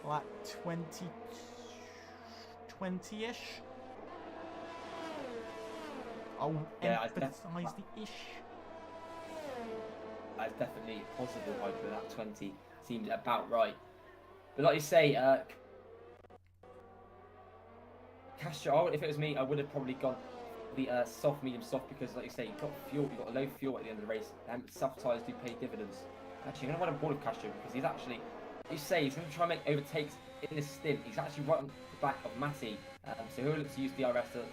lap 20-ish. I'll emphasize the ish. That's definitely possible, Hyper. That 20 seems about right. But like you say, Castro, if it was me, I would have probably gone the soft, medium, soft, because like you say, you've got fuel, you've got a low fuel at the end of the race, and soft tyres do pay dividends. Actually, I'm going to run on board with Castro, because he's actually, you say, he's going to try and make overtakes in this stint. He's actually right on the back of Matty, so he'll look to use DRS to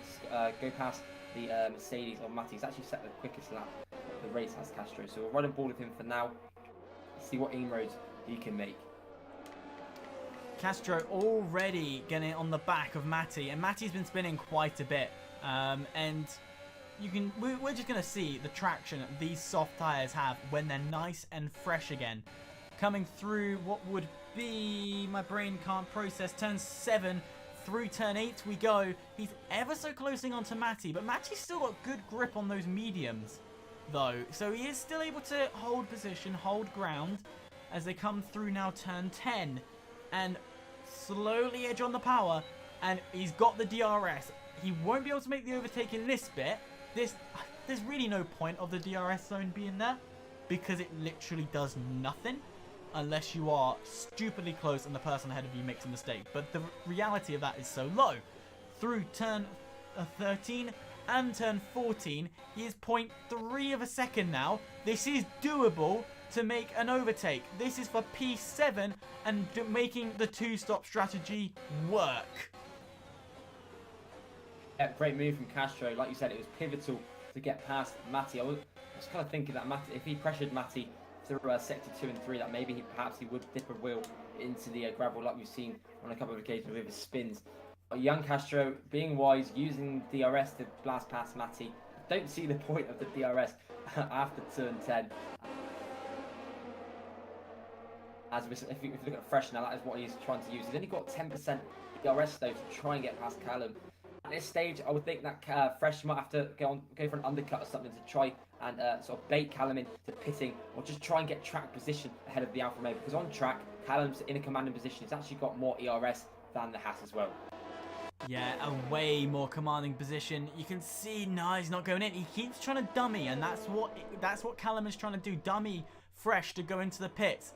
go past the Mercedes of Matty. He's actually set the quickest lap of the race as Castro, so we'll run on board with him for now, see what inroads he can make. Castro already getting on the back of Matty, and Matty's been spinning quite a bit. And we're just going to see the traction these soft tyres have when they're nice and fresh again. Coming through what would be, my brain can't process, turn 7 through turn 8 we go. He's ever so closing onto Matty, but Matty's still got good grip on those mediums though. So he is still able to hold position, hold ground as they come through now turn 10 and slowly edge on the power, and he's got the DRS. He won't be able to make the overtake in this bit. There's really no point of the DRS zone being there because it literally does nothing unless you are stupidly close and the person ahead of you makes a mistake. But the reality of that is so low. Through turn 13 and turn 14, he is 0.3 of a second now. This is doable to make an overtake. This is for P7 and making the two-stop strategy work. Yeah, great move from Castro. Like you said, it was pivotal to get past Matty. I was kind of thinking that Matty, if he pressured Matty through sector 2 and 3, that maybe perhaps he would dip a wheel into the gravel like we've seen on a couple of occasions with his spins. Young Castro being wise, using DRS to blast past Matty. Don't see the point of the DRS after turn 10. If you look at Fresh now, that is what he's trying to use. He's only got 10% DRS though to try and get past Callum. At this stage, I would think that Fresh might have to go for an undercut or something to try and sort of bait Callum into pitting, or just try and get track position ahead of the Alfa Romeo, because on track, Callum's in a commanding position. He's actually got more ERS than the Haas as well. Yeah, a way more commanding position. You can see, no, he's not going in. He keeps trying to dummy, and that's what Callum is trying to do. Dummy Fresh to go into the pits.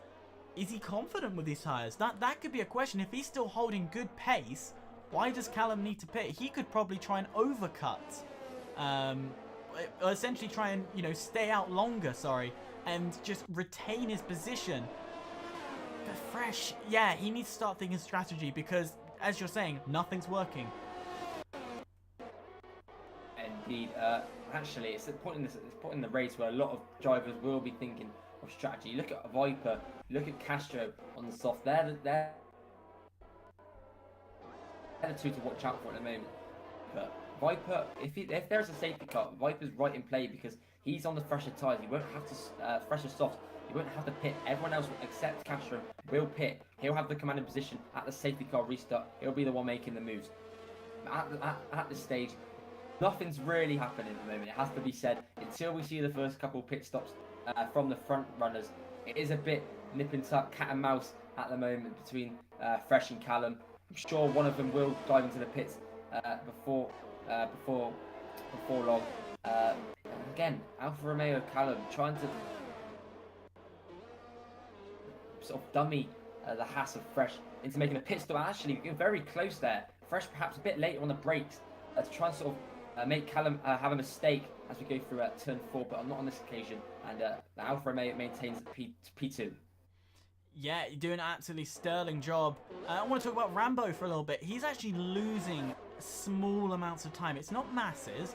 Is he confident with these tyres? That could be a question. If he's still holding good pace, why does Callum need to pit? He could probably try and overcut. Essentially try and, stay out longer, and just retain his position. But Fresh, yeah, he needs to start thinking strategy because, as you're saying, nothing's working. Indeed. Actually, it's a point in the race where a lot of drivers will be thinking of strategy. Look at Viper, look at Castro on the soft. They're the two to watch out for at the moment. But Viper, if there's a safety car, Viper's right in play because he's on the fresher tyres. He won't have to fresher soft. He won't have to pit. Everyone else except Castro will pit. He'll have the commanding position at the safety car restart. He'll be the one making the moves. At this stage, nothing's really happening at the moment. It has to be said. Until we see the first couple pit stops from the front runners, it is a bit nip and tuck, cat and mouse at the moment between Fresh and Callum. I'm sure one of them will dive into the pits before long. Again, Alfa Romeo Callum trying to sort of dummy the Haas of Fresh into making a pit stop. Actually, getting very close there. Fresh perhaps a bit later on the brakes to try and sort of make Callum have a mistake as we go through turn 4, but not on this occasion. And the Alfa Romeo maintains P2. Yeah, you're doing an absolutely sterling job. I want to talk about Rambo for a little bit. He's actually losing small amounts of time. It's not masses,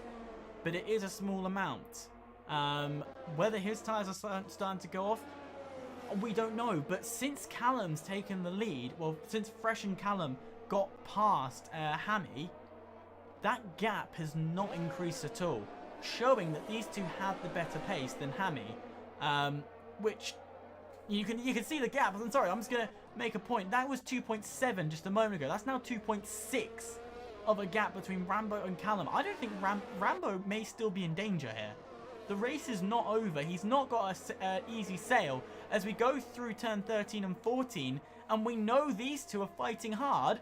but it is a small amount. Whether his tyres are starting to go off, we don't know. But since Callum's taken the lead, well, since Fresh and Callum got past Hammy, that gap has not increased at all, showing that these two have the better pace than Hammy, which you can see the gap. I'm sorry, I'm just going to make a point. That was 2.7 just a moment ago. That's now 2.6 of a gap between Rambo and Callum. I don't think Rambo may still be in danger here. The race is not over. He's not got an easy sail as we go through turn 13 and 14, and we know these two are fighting hard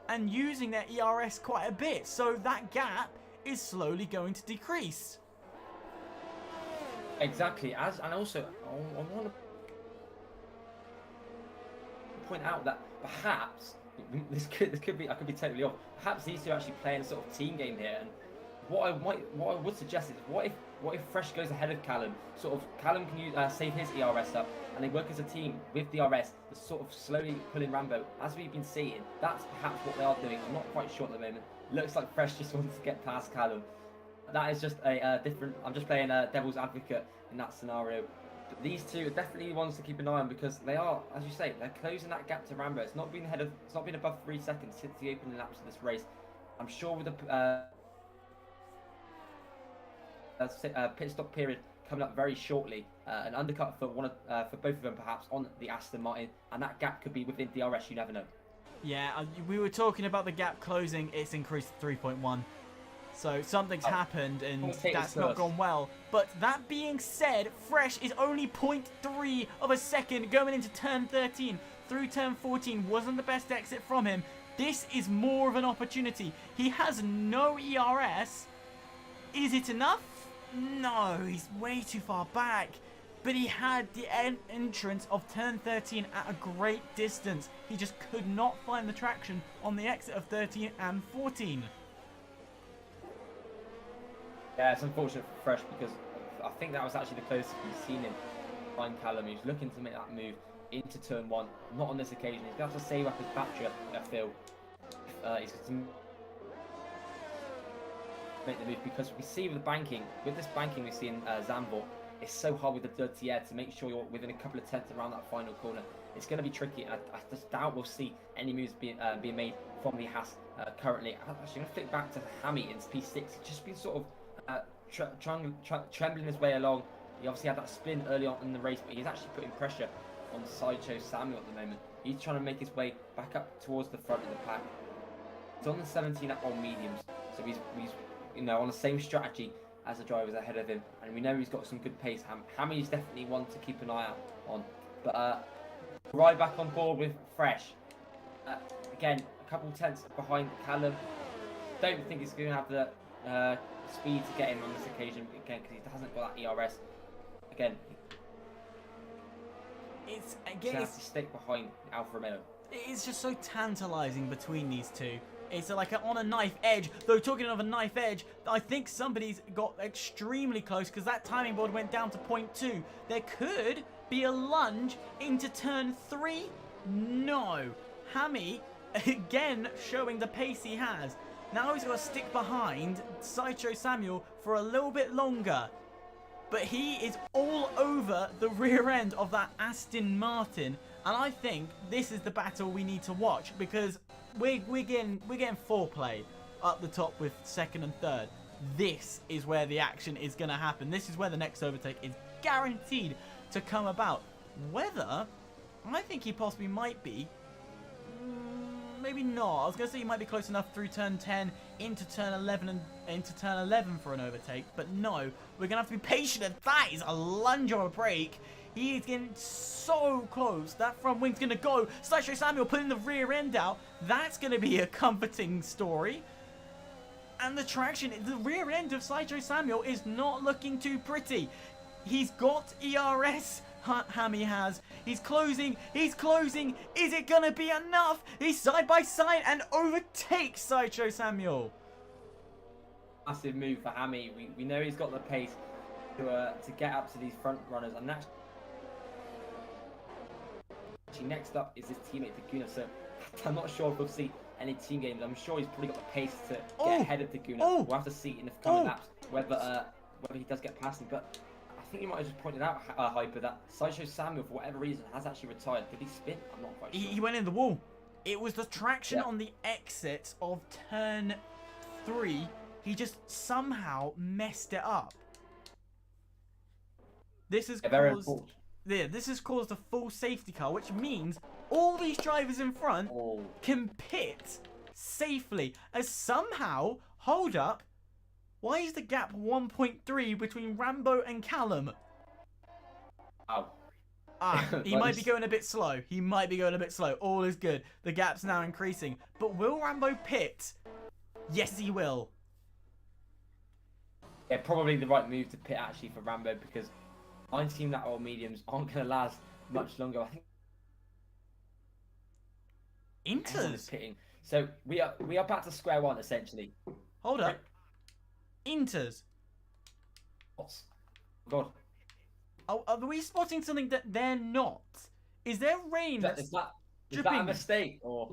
and using their ERS quite a bit. So that gap is slowly going to decrease. Exactly. And also, I want to point out that perhaps this could be, I could be totally off. Perhaps these two are actually playing a sort of team game here. And what I would suggest is what if Fresh goes ahead of Callum? Sort of Callum can save his ERS up, and they work as a team with DRS to sort of slowly pull in Rambo. As we've been seeing, that's perhaps what they are doing. I'm not quite sure at the moment. Looks like Fresh just wants to get past Callum. That is just a different. I'm just playing devil's advocate in that scenario. But these two are definitely ones to keep an eye on because they are, as you say, they're closing that gap to Rambo. It's not been above 3 seconds since the opening laps of this race. I'm sure with the pit stop period coming up very shortly, an undercut for for both of them perhaps on the Aston Martin, and that gap could be within DRS. You never know. Yeah, we were talking about the gap closing. It's increased to 3.1. So something's happened and that's not gone well. But that being said, Fresh is only 0.3 of a second going into turn 13. Through turn 14 wasn't the best exit from him. This is more of an opportunity. He has no ERS. Is it enough? No, he's way too far back. But he had the entrance of turn 13 at a great distance. He just could not find the traction on the exit of 13 and 14. Yeah, it's unfortunate for Fresh because I think that was actually the closest we've seen him find Callum. He was looking to make that move into turn 1. Not on this occasion. He's going to have to save up his battery, I feel. He's going to make the move because we see with this banking we see in Zandvoort, it's so hard with the dirty air to make sure you're within a couple of tenths around that final corner. It's going to be tricky, and I just doubt we'll see any moves being made from the Haas currently. I'm actually going to flip back to Hammy in P6. He's just been sort of trembling his way along. He obviously had that spin early on in the race, but he's actually putting pressure on Sideshow Samuel at the moment. He's trying to make his way back up towards the front of the pack. He's on the 17 at all mediums, so he's on the same strategy as the drivers ahead of him, and we know he's got some good pace. Hammy is definitely one to keep an eye out on. But right back on board with Fresh. Again, a couple tenths behind Callum. Don't think he's going to have the speed to get him on this occasion again because he hasn't got that ERS. Again, It's he's have to stick behind Alfa Romeo. It's just so tantalising between these two. It's like on a knife edge. Though talking of a knife edge, I think somebody's got extremely close because that timing board went down to 0.2. There could be a lunge into turn 3. No. Hammy, again, showing the pace he has. Now he's got to stick behind Sideshow Samuel for a little bit longer. But he is all over the rear end of that Aston Martin. And I think this is the battle we need to watch because we're getting foreplay up the top with second and third. This is where the action is going to happen. This is where the next overtake is guaranteed to come about. Whether, I think he possibly might be, maybe not. I was going to say he might be close enough through turn 10 into turn 11 and into turn 11 for an overtake. But no, we're going to have to be patient. And that is a lunge or a break. He is getting so close. That front wing's going to go. Sideshow Samuel putting the rear end out. That's going to be a comforting story. And the traction, the rear end of Sideshow Samuel is not looking too pretty. He's got ERS. Hammy has. He's closing. He's closing. Is it going to be enough? He's side by side and overtakes Sideshow Samuel. Massive move for Hammy. We know he's got the pace to get up to these front runners, and that's actually next up is his teammate Daguna. So I'm not sure if we'll see any team games. I'm sure he's probably got the pace to get ahead of Daguna. We'll have to see in the coming laps whether he does get past him. But I think you might have just pointed out, Hyper, that Sideshow Samuel, for whatever reason, has actually retired. Did he spin? I'm not quite sure. He went in the wall. It was the traction on the exit of turn 3. He just somehow messed it up. This has this has caused a full safety car, which means all these drivers in front can pit safely. As somehow, hold up, why is the gap 1.3 between Rambo and Callum? He might be going a bit slow. He might be going a bit slow. All is good. The gap's now increasing. But will Rambo pit? Yes, he will. Yeah, probably the right move to pit actually for Rambo because 19 lap old mediums aren't going to last much longer. I think Inters pitting. So we are back to square one essentially. Hold up. Inters. God. Oh, are we spotting something that they're not? Is there rain Is that a mistake or?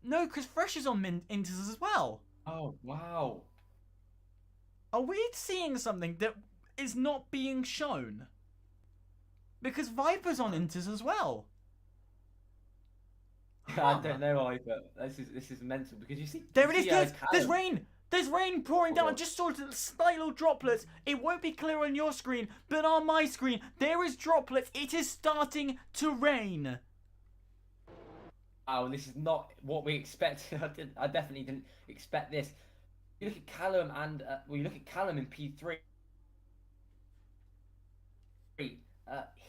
No, because Fresh is on Inters as well. Oh wow. Are we seeing something that is not being shown? Because Viper's on Inters as well. I don't know either. This is mental because you see. There it you is, see, guys. There's Callum- rain. There's rain pouring down. I God. just saw slight little droplets. It won't be clear on your screen, but on my screen, there is droplets. It is starting to rain. Oh, this is not what we expected. I definitely didn't expect this. You look at Callum and you look at Callum in P3.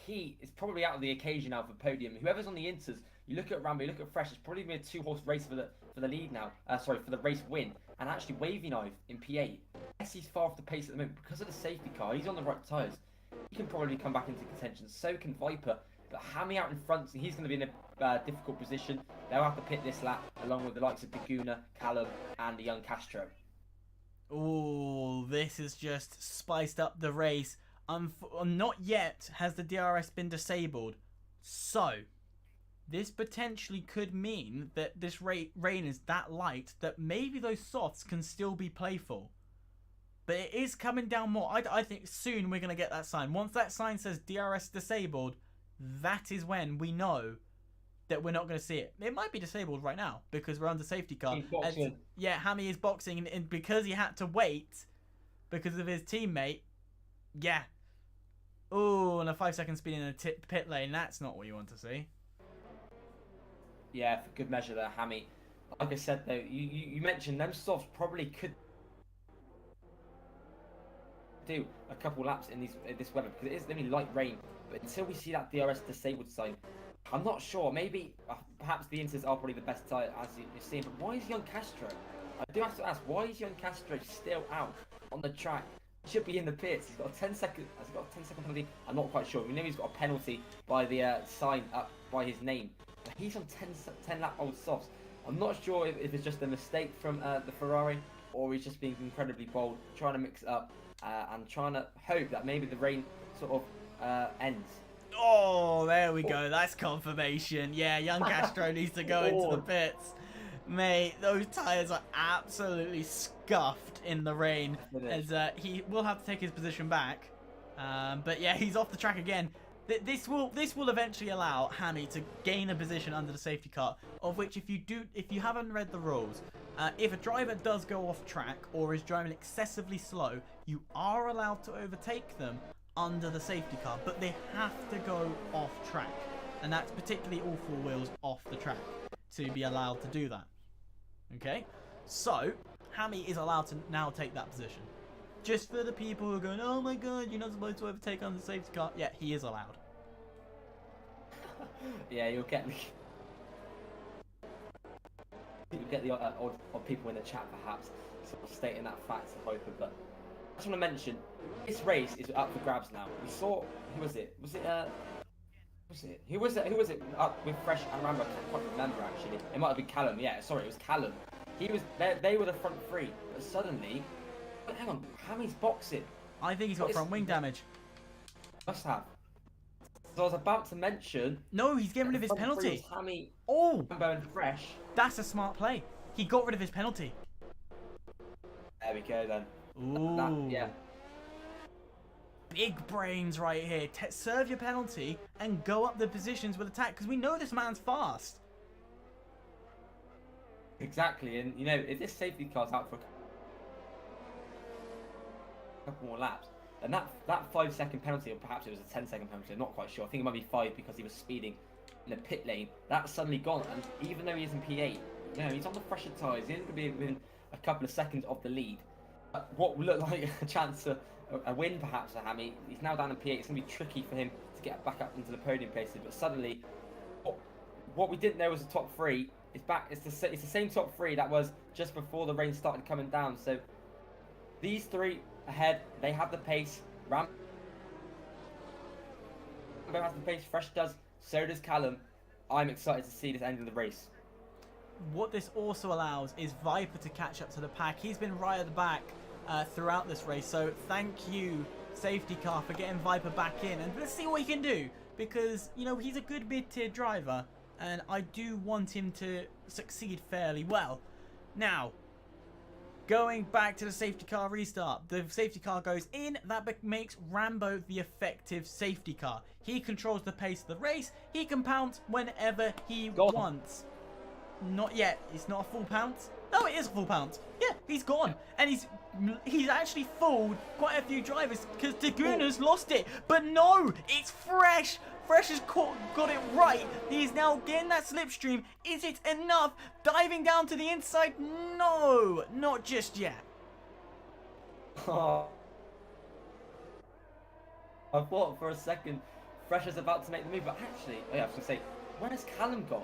He is probably out of the occasion now for podium. Whoever's on the Inters, you look at Rambo, you look at Fresh. It's probably been a 2-horse race for the lead now. Sorry, for the race win. And actually, Wavy Knife in P8. Yes, he's far off the pace at the moment because of the safety car. He's on the right tyres. He can probably come back into contention. So can Viper. But Hammy out in front, so he's going to be in a difficult position. They'll have to pit this lap along with the likes of Daguna, Callum, and the young Castro. Oh, this has just spiced up the race. Not yet has the DRS been disabled. So, this potentially could mean that this rain is that light that maybe those softs can still be playful. But it is coming down more. I think soon we're going to get that sign. Once that sign says DRS disabled, that is when we know that we're not going to see it. It might be disabled right now because we're under safety car. He's boxing. Yeah, Hammy is boxing, and because he had to wait because of his teammate, yeah. Oh, and a 5-second speed in a pit lane. That's not what you want to see. Yeah, for good measure there, Hammy. Like I said, though, you mentioned them softs probably could do a couple laps in this weather because it is only light rain. But until we see that DRS disabled sign, I'm not sure. Maybe, perhaps the Inters are probably the best tyre as you've seen. But why is young Castro? I do have to ask, why is young Castro still out on the track? He should be in the pits. He's got a 10-second. Has he got a 10-second penalty? I'm not quite sure. We know he's got a penalty by the sign up by his name. But he's on 10-lap-old softs. I'm not sure if it's just a mistake from the Ferrari or he's just being incredibly bold, trying to mix it up and trying to hope that maybe the rain sort of ends. Oh, there we go. That's confirmation. Yeah, young Castro needs to go into the pits. Mate, those tyres are absolutely scuffed in the rain. As he will have to take his position back. But yeah, he's off the track again. This will eventually allow Hammy to gain a position under the safety car, of which if you haven't read the rules, if a driver does go off track or is driving excessively slow, you are allowed to overtake them under the safety car, but they have to go off track, and that's particularly all four wheels off the track to be allowed to do that. Okay, so Hammy is allowed to now take that position. Just for the people who are going, oh my god, you're not supposed to overtake on the safety car. Yeah, he is allowed. Yeah, you'll get the odd people in the chat perhaps sort of stating that fact to Hoper, but I just want to mention this race is up for grabs now. We saw who was it? Who was it up with Fresh and Rambo? I can't quite remember actually. It might have been Callum. Yeah, sorry, it was Callum. They were the front three, but suddenly, hang on, Hammy's boxing. I think he's got front wing damage. Must have. So I was about to mention. No, he's getting rid of his penalty. Hammy, oh, Rambo and Fresh. That's a smart play. He got rid of his penalty. There we go then. Ooh. Yeah. Big brains right here. Serve your penalty and go up the positions with attack, because we know this man's fast. Exactly, and you know, if this safety car's out for a couple more laps, and that 5-second penalty, or perhaps it was a 10-second penalty, I'm not quite sure. I think it might be 5 because he was speeding in the pit lane. That's suddenly gone, and even though he's in P8, you know, he's on the fresher tyres. He's going to be within a couple of seconds of the lead. What would look like a chance to a win perhaps for Hammy. He's now down in P8. It's going to be tricky for him to get back up into the podium places. But suddenly, what we didn't know was the top three is back. It's the same top three that was just before the rain started coming down. So these three ahead, they have the pace. Rambo has the pace. Fresh does. So does Callum. I'm excited to see this end of the race. What this also allows is Viper to catch up to the pack. He's been right at the back throughout this race, so thank you, safety car, for getting Viper back in. And let's see what he can do, because, you know, he's a good mid-tier driver, and I do want him to succeed fairly well. Now, Going back to the safety car restart. The safety car goes in. That makes Rambo the effective safety car. He controls the pace of the race. He can pounce whenever he wants. Not yet. It's not a full pounce. No, it is a full pounce. Yeah, he's gone. And he's actually fooled quite a few drivers because Daguna's lost it. But no, it's Fresh. Fresh has got it right. He's now getting that slipstream. Is it enough? Diving down to the inside? No, not just yet. Oh. I thought for a second Fresh was about to make the move, but actually, I was going to say, where has Callum gone?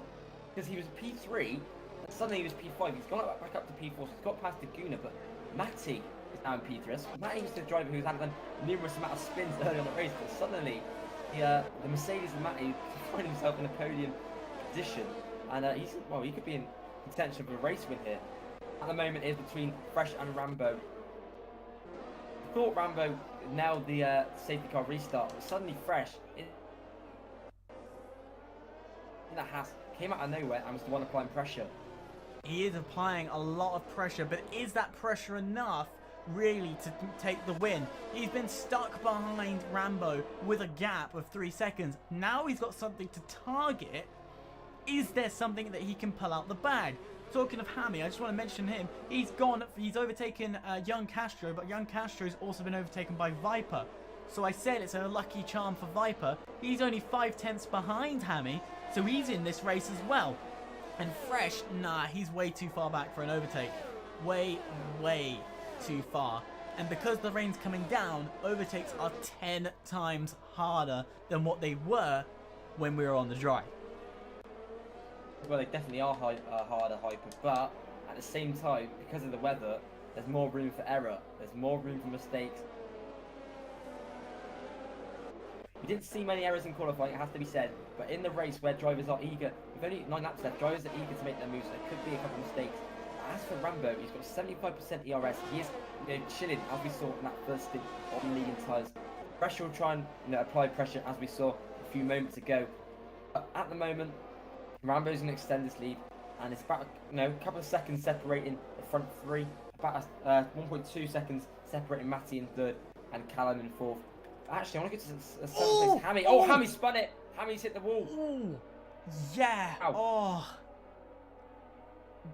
Because he was P3, and suddenly he was P5. He's gone back up to P4, so he's got past Daguna, but Matty is now in P3. Matty was the driver who's had done numerous amount of spins early on the race, but suddenly the Mercedes and Matty find himself in a podium position, and he could be in contention for a race win here. At the moment, it's between Fresh and Rambo. I thought Rambo nailed the safety car restart, but suddenly Fresh in that Haas came out of nowhere and was the one applying pressure. He is applying a lot of pressure, but is that pressure enough really to take the win? He's been stuck behind Rambo with a gap of 3 seconds. Now he's got something to target. Is there something that he can pull out the bag? Talking of Hammy, I just want to mention him. He's overtaken Young Castro, but Young Castro's also been overtaken by Viper. So I said it's a lucky charm for Viper. He's only 5/10 behind Hammy, so he's in this race as well. And Fresh, nah, he's way too far back for an overtake. Way, way too far. And because the rain's coming down, overtakes are 10 times harder than what they were when we were on the dry. Well, they definitely are harder, Hyper, but at the same time, because of the weather, there's more room for error. There's more room for mistakes. We didn't see many errors in qualifying, it has to be said, but in the race where drivers are eager, with only 9 laps left, drivers are eager to make their moves, so there could be a couple of mistakes. As for Rambo, he's got 75% ERS. He is chilling, as we saw in that first stint on medium tyres. Pressure will try and apply pressure, as we saw a few moments ago. But at the moment, Rambo's going to extend this lead, and it's about a couple of seconds separating the front three, about 1.2 seconds separating Matty in third and Callum in fourth. Actually, I want to get to a seventh place. Hammy. Oh, Hammy spun it. Hammy's hit the wall. Ooh. Yeah. Ow. Oh.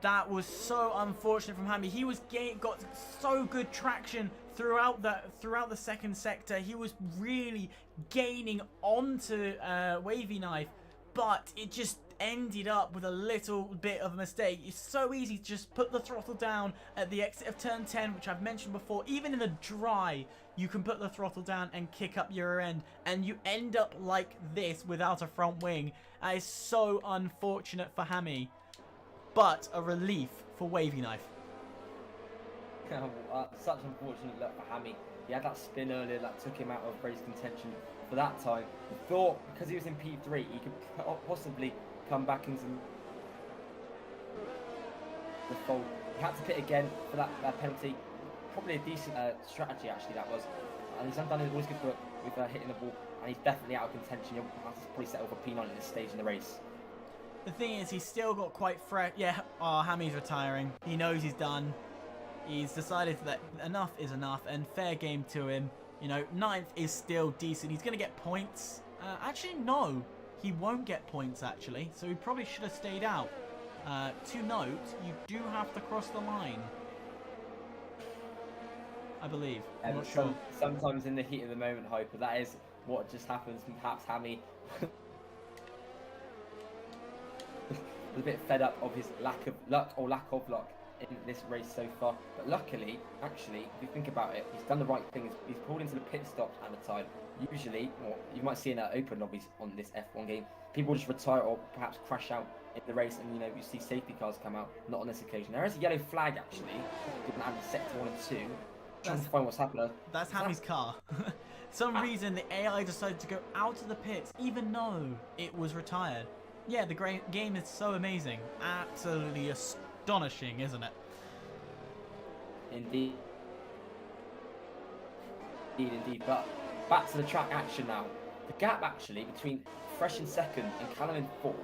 That was so unfortunate from Hammy. He was got so good traction throughout the second sector. He was really gaining onto Wavy Knife, but it just ended up with a little bit of a mistake. It's so easy to just put the throttle down at the exit of turn 10, which I've mentioned before. Even in the dry, you can put the throttle down and kick up your rear end, and you end up like this without a front wing. That is so unfortunate for Hammy, but a relief for Wavy Knife. Such unfortunate luck for Hammy. He had that spin earlier that took him out of race contention for that time. He thought because he was in P3, he could possibly come back into the fold. He had to pit again for that penalty. Probably a decent strategy, actually, that was. And he's undone his good work with hitting the ball, and he's definitely out of contention. He'll have to probably settle for P9 at this stage in the race. The thing is, he's still got quite fresh. Yeah, Hammy's retiring. He knows he's done. He's decided that enough is enough, and fair game to him. You know, 9th is still decent. He's going to get points. Actually, no. He won't get points, actually. So he probably should have stayed out. To note, you do have to cross the line. I believe. I'm not sure. Sometimes in the heat of the moment, Hyper, that is what just happens. And perhaps Hammy was a bit fed up of his lack of luck in this race so far. But luckily, actually, if you think about it, he's done the right thing. He's pulled into the pit stop at the time. Usually, or you might see in open lobbies on this F1 game, people just retire or perhaps crash out in the race, and you see safety cars come out. Not on this occasion. There is a yellow flag actually. Given add sector 1 and 2. Trying to find what's happening. That's Hammy's car. Some reason the AI decided to go out of the pits even though it was retired. Yeah, the game is so amazing. Absolutely astonishing, isn't it? Indeed. Indeed. But back to the track action now. The gap actually between Fresh in second and Callum in fourth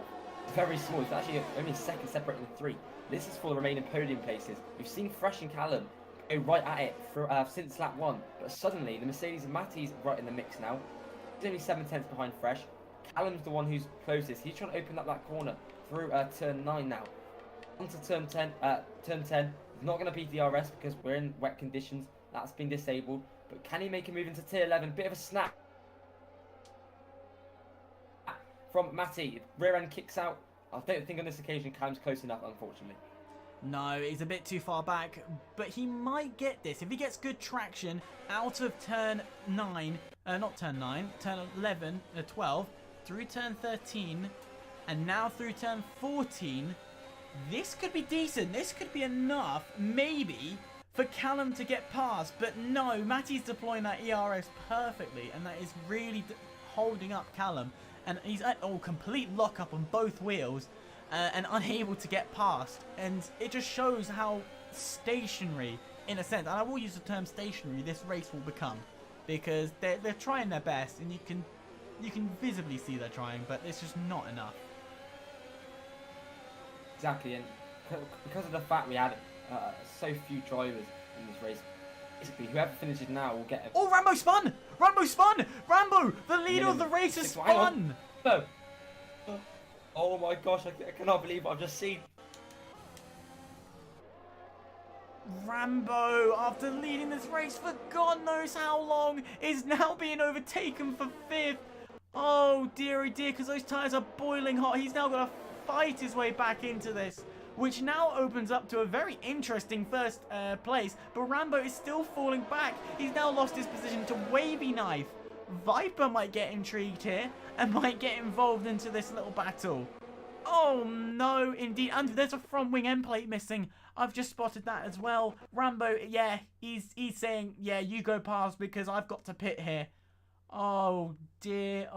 very small. It's actually only a second separating the three. This is for the remaining podium places. We've seen Fresh and Callum go right at it since lap 1, but suddenly the Mercedes and Matty's right in the mix now. He's only 7 tenths behind Fresh. Callum's the one who's closest. He's trying to open up that corner through turn 9 now. Onto turn 10. Turn 10. He's not going to beat DRS because we're in wet conditions. That's been disabled. But can he make a move into tier 11? Bit of a snap from Matty. Rear end kicks out. I don't think on this occasion Callum's close enough, unfortunately. No, he's a bit too far back, but he might get this. If he gets good traction out of turn 9, not turn 9, turn 11, 12, through turn 13, and now through turn 14, this could be decent. This could be enough, maybe, for Callum to get past. But no, Matty's deploying that ERS perfectly, and that is really holding up Callum. And he's at complete lock-up on both wheels and unable to get past. And it just shows how stationary, in a sense, and I will use the term stationary, this race will become. Because they're trying their best, and you can visibly see they're trying, but it's just not enough. Exactly, and because of the fact we had so few drivers in this race, basically whoever finishes now will get a... Oh, Rambo spun! Rambo spun! Rambo, the leader of the race, has spun! No. Oh my gosh, I cannot believe what I've just seen. Rambo, after leading this race for God knows how long, is now being overtaken for 5th. Oh dear, because those tyres are boiling hot. He's now got to fight his way back into this, which now opens up to a very interesting first place. But Rambo is still falling back. He's now lost his position to Wavy Knife. Viper might get intrigued here and might get involved into this little battle. Oh no, indeed. And there's a front wing end plate missing. I've just spotted that as well. Rambo, yeah, he's saying, yeah, you go past because I've got to pit here. Oh dear,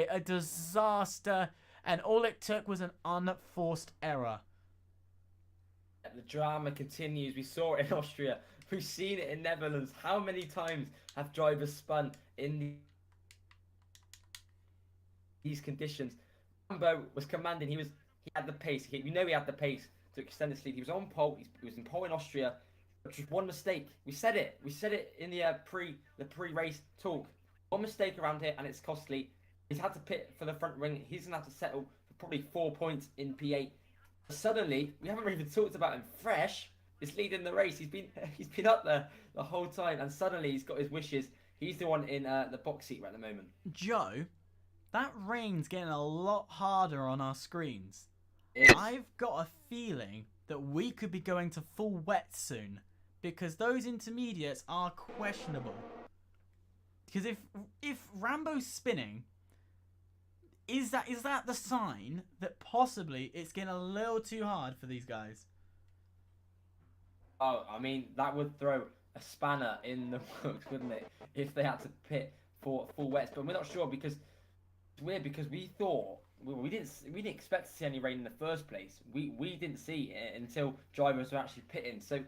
a disaster. And all it took was an unforced error. The drama continues. We saw it in Austria. We've seen it in Netherlands. How many times have drivers spun in these conditions? Rambo was commanding. He had the pace. We know he had the pace to extend his lead. He was on pole. He was in pole in Austria. But just one mistake. We said it. We said it in the pre-race talk. One mistake around here, and it's costly. He's had to pit for the front wing. He's going to have to settle for probably 4 points in P8. Suddenly, we haven't even talked about him. Fresh is leading the race. He's been up there the whole time, and suddenly he's got his wishes. He's the one in the box seat right at the moment. Joe, that rain's getting a lot harder on our screens. I've got a feeling that we could be going to full wet soon, because those intermediates are questionable. Because if Rambo's spinning, is that the sign that possibly it's getting a little too hard for these guys? Oh, I mean, that would throw a spanner in the works, wouldn't it? If they had to pit for full wets. But we're not sure because it's weird because we thought we didn't expect to see any rain in the first place. We didn't see it until drivers were actually pitting. So I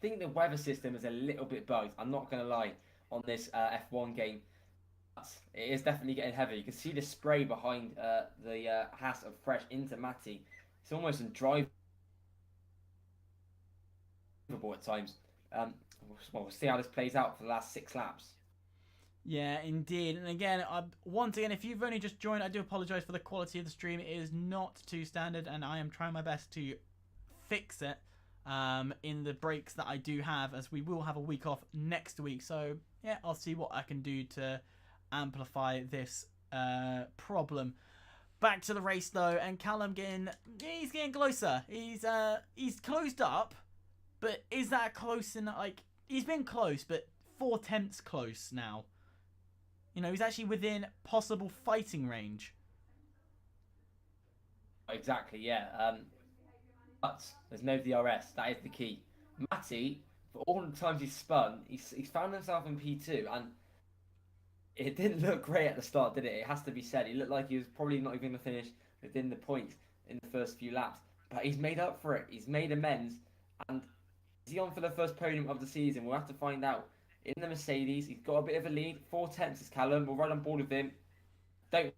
think the weather system is a little bit bugged. I'm not going to lie on this F1 game. It is definitely getting heavy. You can see the spray behind the Haas of Fresh into Matty. It's almost drivable at times. We'll see how this plays out for the last 6 laps. Yeah, indeed. And again, once again, if you've only just joined, I do apologise for the quality of the stream. It is not too standard, and I am trying my best to fix it in the breaks that I do have, as we will have a week off next week. So, yeah, I'll see what I can do to amplify this problem. Back to the race, though, and Callum he's getting closer. He's closed up, but is that close enough? Like, he's been close, but 4 tenths close now. You know, he's actually within possible fighting range. Exactly, yeah. But there's no DRS. That is the key. Matty, for all the times he's spun, he's found himself in P2, and it didn't look great at the start, did it? It has to be said. He looked like he was probably not even going to finish within the points in the first few laps. But he's made up for it. He's made amends. And is he on for the first podium of the season? We'll have to find out. In the Mercedes, he's got a bit of a lead. 4 tenths is Callum. We're right on board with him. Don't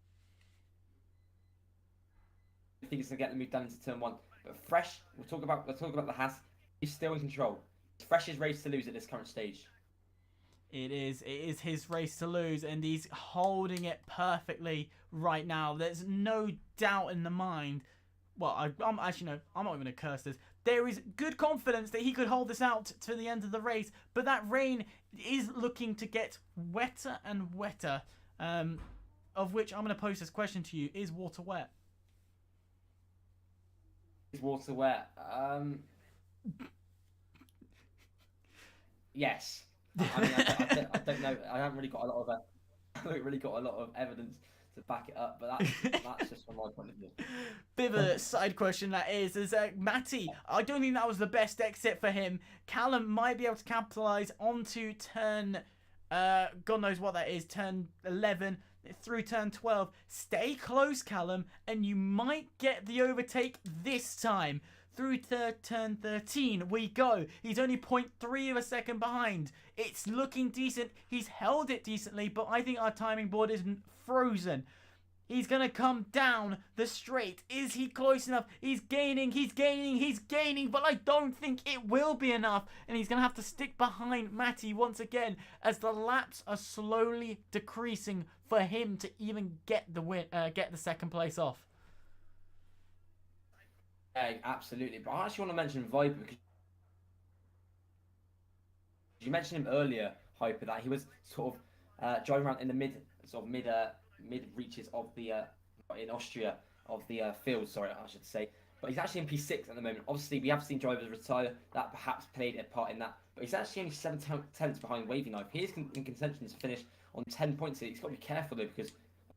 I think it's gonna get the move done into turn 1. But Fresh, we'll talk about the Haas. He's still in control. It's Fresh's race to lose at this current stage. It is his race to lose, and he's holding it perfectly right now. There's no doubt in the mind. Well, I'm actually, no, I'm not even going to curse this. There is good confidence that he could hold this out to the end of the race, but that rain is looking to get wetter and wetter, of which I'm going to pose this question to you. Is water wet? Is water wet? Yes. I mean, I don't know. I haven't really got a lot of evidence to back it up, but that's just from my point of view. Bit of a side question that is Matty, I don't think that was the best exit for him. Callum might be able to capitalise onto turn, God knows what that is, turn 11 through turn 12. Stay close, Callum, and you might get the overtake this time. Through to turn 13 we go. He's only 0.3 of a second behind. It's looking decent. He's held it decently, but I think our timing board is frozen. He's going to come down the straight. Is he close enough? He's gaining, but I don't think it will be enough. And he's going to have to stick behind Matty once again as the laps are slowly decreasing for him to even get the win, get the second place off. Yeah, absolutely. But I actually want to mention Viper because you mentioned him earlier, Hyper, that he was sort of driving around in the mid reaches of the in Austria of the field. Sorry, I should say. But he's actually in P6 at the moment. Obviously, we have seen drivers retire that perhaps played a part in that. But he's actually only 7 tenths behind Wavy Knife. He is in contention to finish on 10 points here. He's got to be careful though because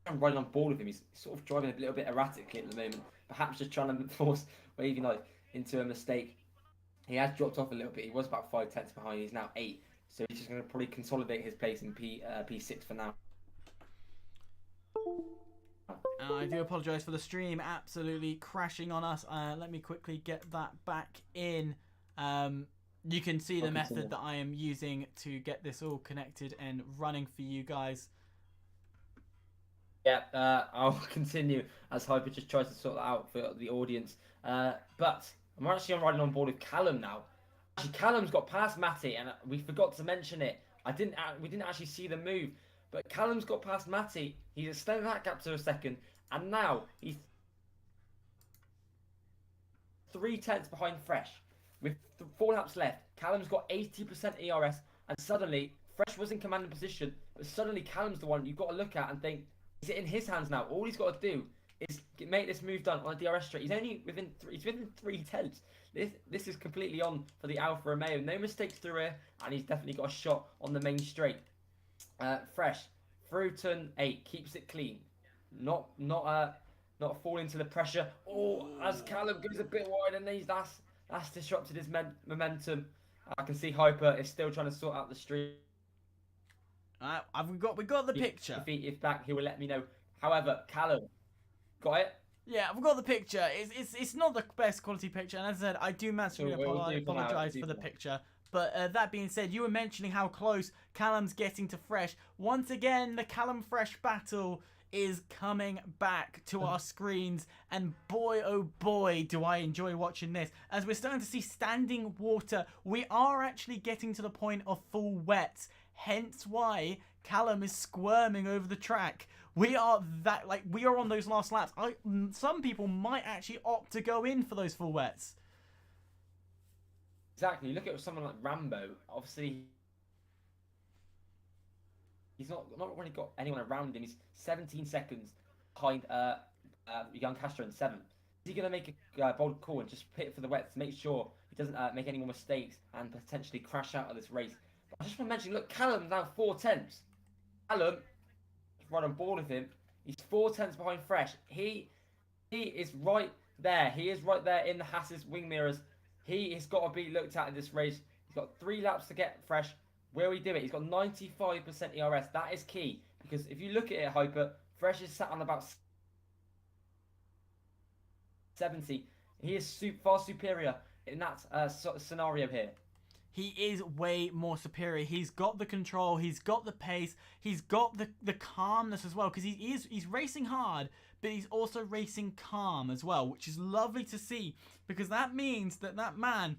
I'm riding on board with him. He's sort of driving a little bit erratically at the moment. Perhaps just trying to force Wavy Knife into a mistake. He has dropped off a little bit. He was about 5 tenths behind. He's now 8. So he's just going to probably consolidate his place in P6 for now. I do apologise for the stream absolutely crashing on us. Let me quickly get that back in. You can see the method that I am using to get this all connected and running for you guys. Yeah, I'll continue as Hyper just tries to sort that out for the audience. But I'm actually riding on board with Callum now. Actually, Callum's got past Matty, and we forgot to mention it. We didn't actually see the move, but Callum's got past Matty. He's extended that gap to a second, and now he's 3 tenths behind Fresh. With 4 laps left, Callum's got 80% ERS, and suddenly Fresh was in commanding position, but suddenly Callum's the one you've got to look at and think, is it in his hands now? All he's got to do is make this move done on a DRS straight. He's only within 3 tenths. This is completely on for the Alfa Romeo. No mistakes through here, and he's definitely got a shot on the main straight. Fresh through turn 8 keeps it clean, not fall into the pressure. Oh, as Callum goes a bit wide, and that's disrupted his momentum. I can see Hyper is still trying to sort out the street. We got the picture. If he's back, he will let me know. However, Callum, got it? Yeah, I've got the picture. It's not the best quality picture, and as I said, I do massively apologise for the picture. But that being said, you were mentioning how close Callum's getting to Fresh. Once again, the Callum Fresh battle is coming back to our screens, and boy oh boy do I enjoy watching this. As we're starting to see standing water, we are actually getting to the point of full wets, hence why Callum is squirming over the track. We are on those last laps. Some people might actually opt to go in for those full wets. Exactly. Look at someone like Rambo. Obviously, he's not really got anyone around him. He's 17 seconds behind young Castro in 7th. Is he going to make a bold call and just pit for the wets to make sure he doesn't make any more mistakes and potentially crash out of this race? But I just want to mention, look, Callum's now 4 tenths. Callum, right on board with him. He's 4 tenths behind Fresh. He is right there. He is right there in the Haas's wing mirrors. He has got to be looked at in this race. He's got 3 laps to get Fresh. Will he do it? He's got 95% ERS. That is key. Because if you look at it, Hyper, Fresh is sat on about 70. He is far superior in that scenario here. he is way more superior. He's got the control, he's got the pace, he's got the calmness as well, because he's racing hard, but he's also racing calm as well, which is lovely to see, because that means that that man,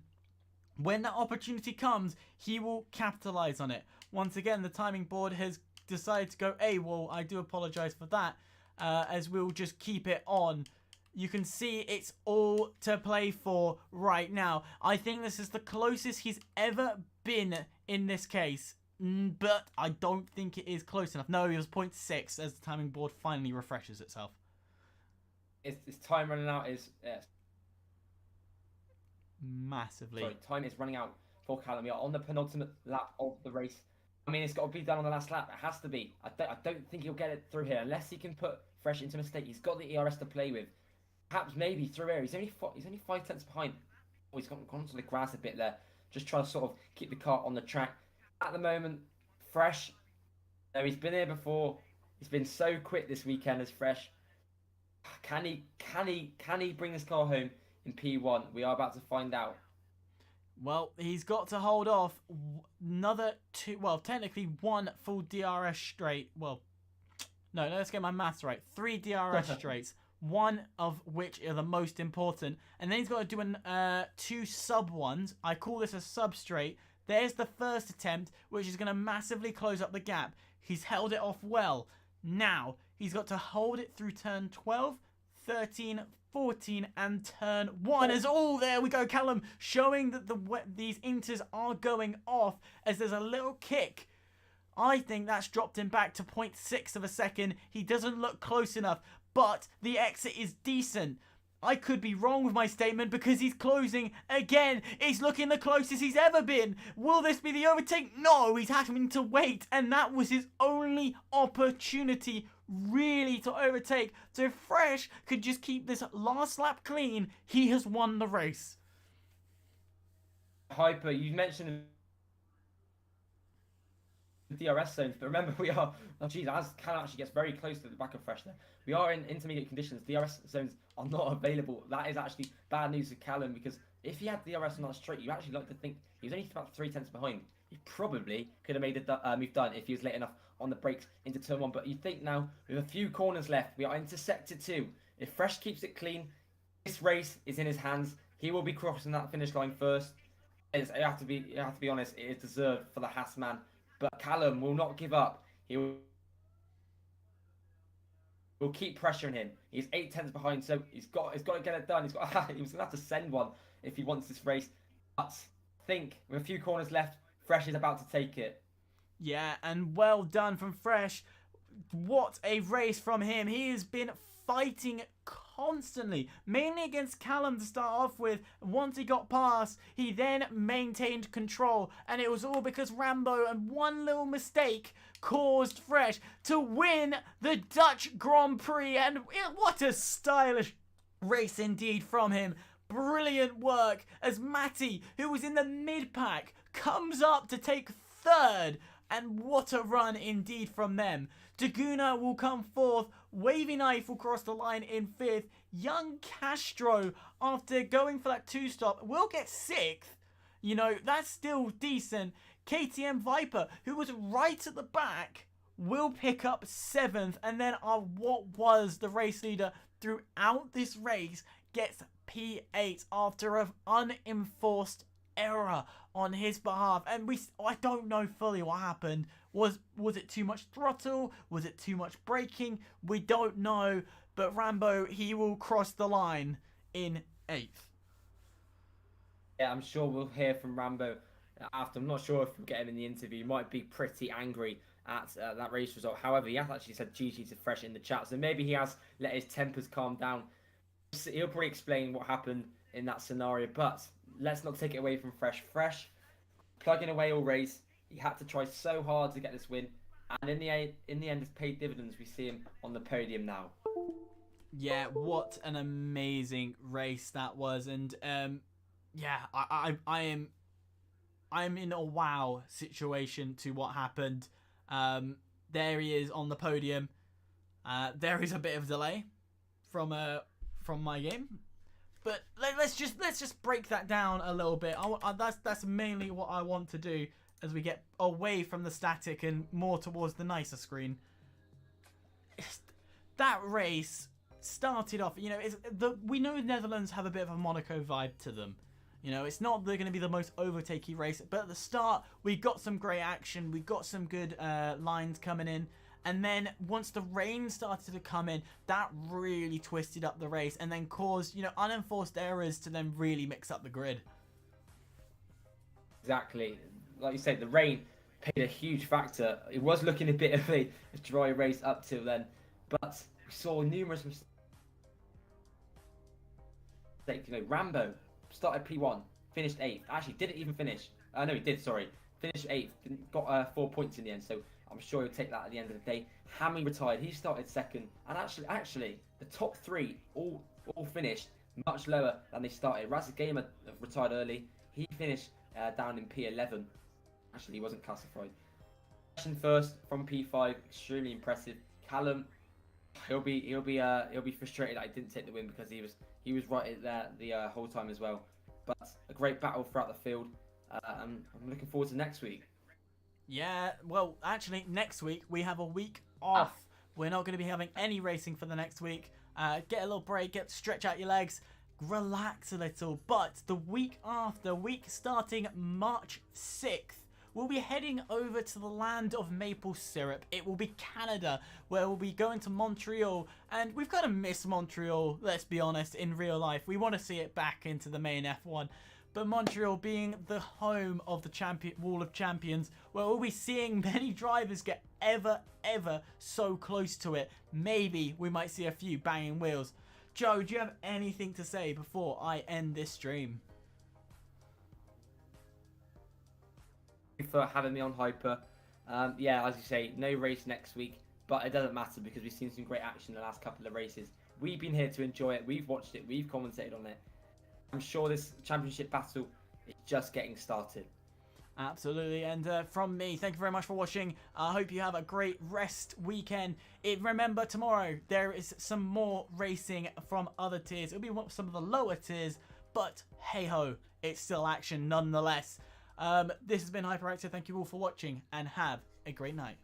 when that opportunity comes, he will capitalize on it. Once again, the timing board has decided to go AWOL. I do apologize for that, as we'll just keep it on. You can see it's all to play for right now. I think this is the closest he's ever been in this case, but I don't think it is close enough. No, it was 0.6 as the timing board finally refreshes itself. Is time running out? Massively. Sorry, time is running out for Callum. We are on the penultimate lap of the race. I mean, it's got to be done on the last lap. It has to be. I don't think he'll get it through here unless he can put Fresh into a mistake. He's got the ERS to play with. Perhaps maybe through here. He's only 5 tenths behind. Oh, he's gone onto the grass a bit there. Just trying to sort of keep the car on the track. At the moment, Fresh. No, he's been here before. He's been so quick this weekend as Fresh. Can he bring this car home in P1? We are about to find out. Well, he's got to hold off another two, well, technically one full DRS straight. Well, no, let's get my maths right. 3 DRS straights, one of which are the most important. And then he's got to do 2 sub ones. I call this a sub straight. There's the first attempt, which is going to massively close up the gap. He's held it off well. Now, he's got to hold it through turn 12, 13, 14 and turn 1 as there we go, Callum, showing that these inters are going off as there's a little kick. I think that's dropped him back to 0.6 of a second. He doesn't look close enough, but the exit is decent. I could be wrong with my statement because he's closing again. He's looking the closest he's ever been. Will this be the overtake? No, he's having to wait, and that was his only opportunity really to overtake. So if Fresh could just keep this last lap clean, he has won the race. Hyper, you mentioned DRS zones, but remember we are, as Callum actually gets very close to the back of Fresh there, we are in intermediate conditions. DRS zones are not available. That is actually bad news for Callum, because if he had DRS on that straight, you actually like to think he was only about 3 tenths behind. He probably could have made the move done if he was late enough on the brakes into turn 1. But you think now, with a few corners left, we are into sector 2. If Fresh keeps it clean, this race is in his hands. He will be crossing that finish line first. You have to be honest, it is deserved for the Haas man. But Callum will not give up. He will keep pressuring him. He's 8 tenths behind, so he's got to get it done. He was going to have to send one if he wants this race. But I think with a few corners left, Fresh is about to take it. Yeah, and well done from Fresh. What a race from him. He has been fighting constantly, mainly against Callum to start off with. Once he got past, he then maintained control, and it was all because Rambo and one little mistake caused Fresh to win the Dutch Grand Prix. And what a stylish race indeed from him. Brilliant work as Matty, who was in the mid-pack, comes up to take 3rd. And what a run indeed from them. Daguna will come 4th. Wavy Knife will cross the line in 5th. Young Castro, after going for that 2-stop, will get 6th. You know, that's still decent. KTM Viper, who was right at the back, will pick up 7th. And then what was the race leader throughout this race gets P8 after an unenforced error on his behalf. And I don't know fully what happened. Was it too much throttle? Was it too much braking? We don't know. But Rambo, he will cross the line in 8th. Yeah, I'm sure we'll hear from Rambo after. I'm not sure if we'll get him in the interview. He might be pretty angry at that race result. However, he has actually said GG to Fresh in the chat, so maybe he has let his tempers calm down. He'll probably explain what happened in that scenario, but let's not take it away from Fresh. Fresh, plugging away all race. He had to try so hard to get this win, and in the end, it's paid dividends. We see him on the podium now. Yeah, what an amazing race that was, and yeah, I'm in a wow situation to what happened. There he is on the podium. There is a bit of delay from my game, But let's just break that down a little bit. That's mainly what I want to do as we get away from the static and more towards the nicer screen. That race started off, you know, we know the Netherlands have a bit of a Monaco vibe to them. You know, it's not they're going to be the most overtakey race, but at the start we got some great action, we got some good lines coming in. And then once the rain started to come in, that really twisted up the race and then caused, you know, unenforced errors to then really mix up the grid. Exactly. Like you said, the rain played a huge factor. It was looking a bit of a dry race up till then, but we saw numerous mistakes. You know, Rambo started P1, finished 8th. Actually, didn't even finish. No, he did, sorry. Finished 8th, got 4 points in the end, so I'm sure he'll take that at the end of the day. Hammy retired, he started 2nd, and actually, the top 3 all finished much lower than they started. Razza Gamer retired early, he finished down in P11. Actually, he wasn't classified. First from P5, extremely impressive. Callum, he'll be frustrated that he didn't take the win because he was right there the whole time as well. But a great battle throughout the field. I'm looking forward to next week. Yeah, well, actually, next week we have a week off. We're not going to be having any racing for the next week. Get a little break, stretch out your legs, relax a little. But the week after, week starting March 6th, we'll be heading over to the land of maple syrup. It will be Canada, where we'll be going to Montreal. And we've kind of missed Montreal, let's be honest, in real life. We want to see it back into the main F1. But Montreal being the home of the Wall of Champions, where we'll be seeing many drivers get ever so close to it. Maybe we might see a few banging wheels. Joe, do you have anything to say before I end this stream? Thank you for having me on Hyper. Yeah, as you say, no race next week, but it doesn't matter because we've seen some great action in the last couple of races. We've been here to enjoy it, we've watched it, we've commentated on it. I'm sure this championship battle is just getting started. Absolutely, and from me, thank you very much for watching. I hope you have a great rest weekend. Remember, tomorrow there is some more racing from other tiers. It'll be some of the lower tiers, but hey ho, it's still action nonetheless. This has been Hyperactive. Thank you all for watching, and have a great night.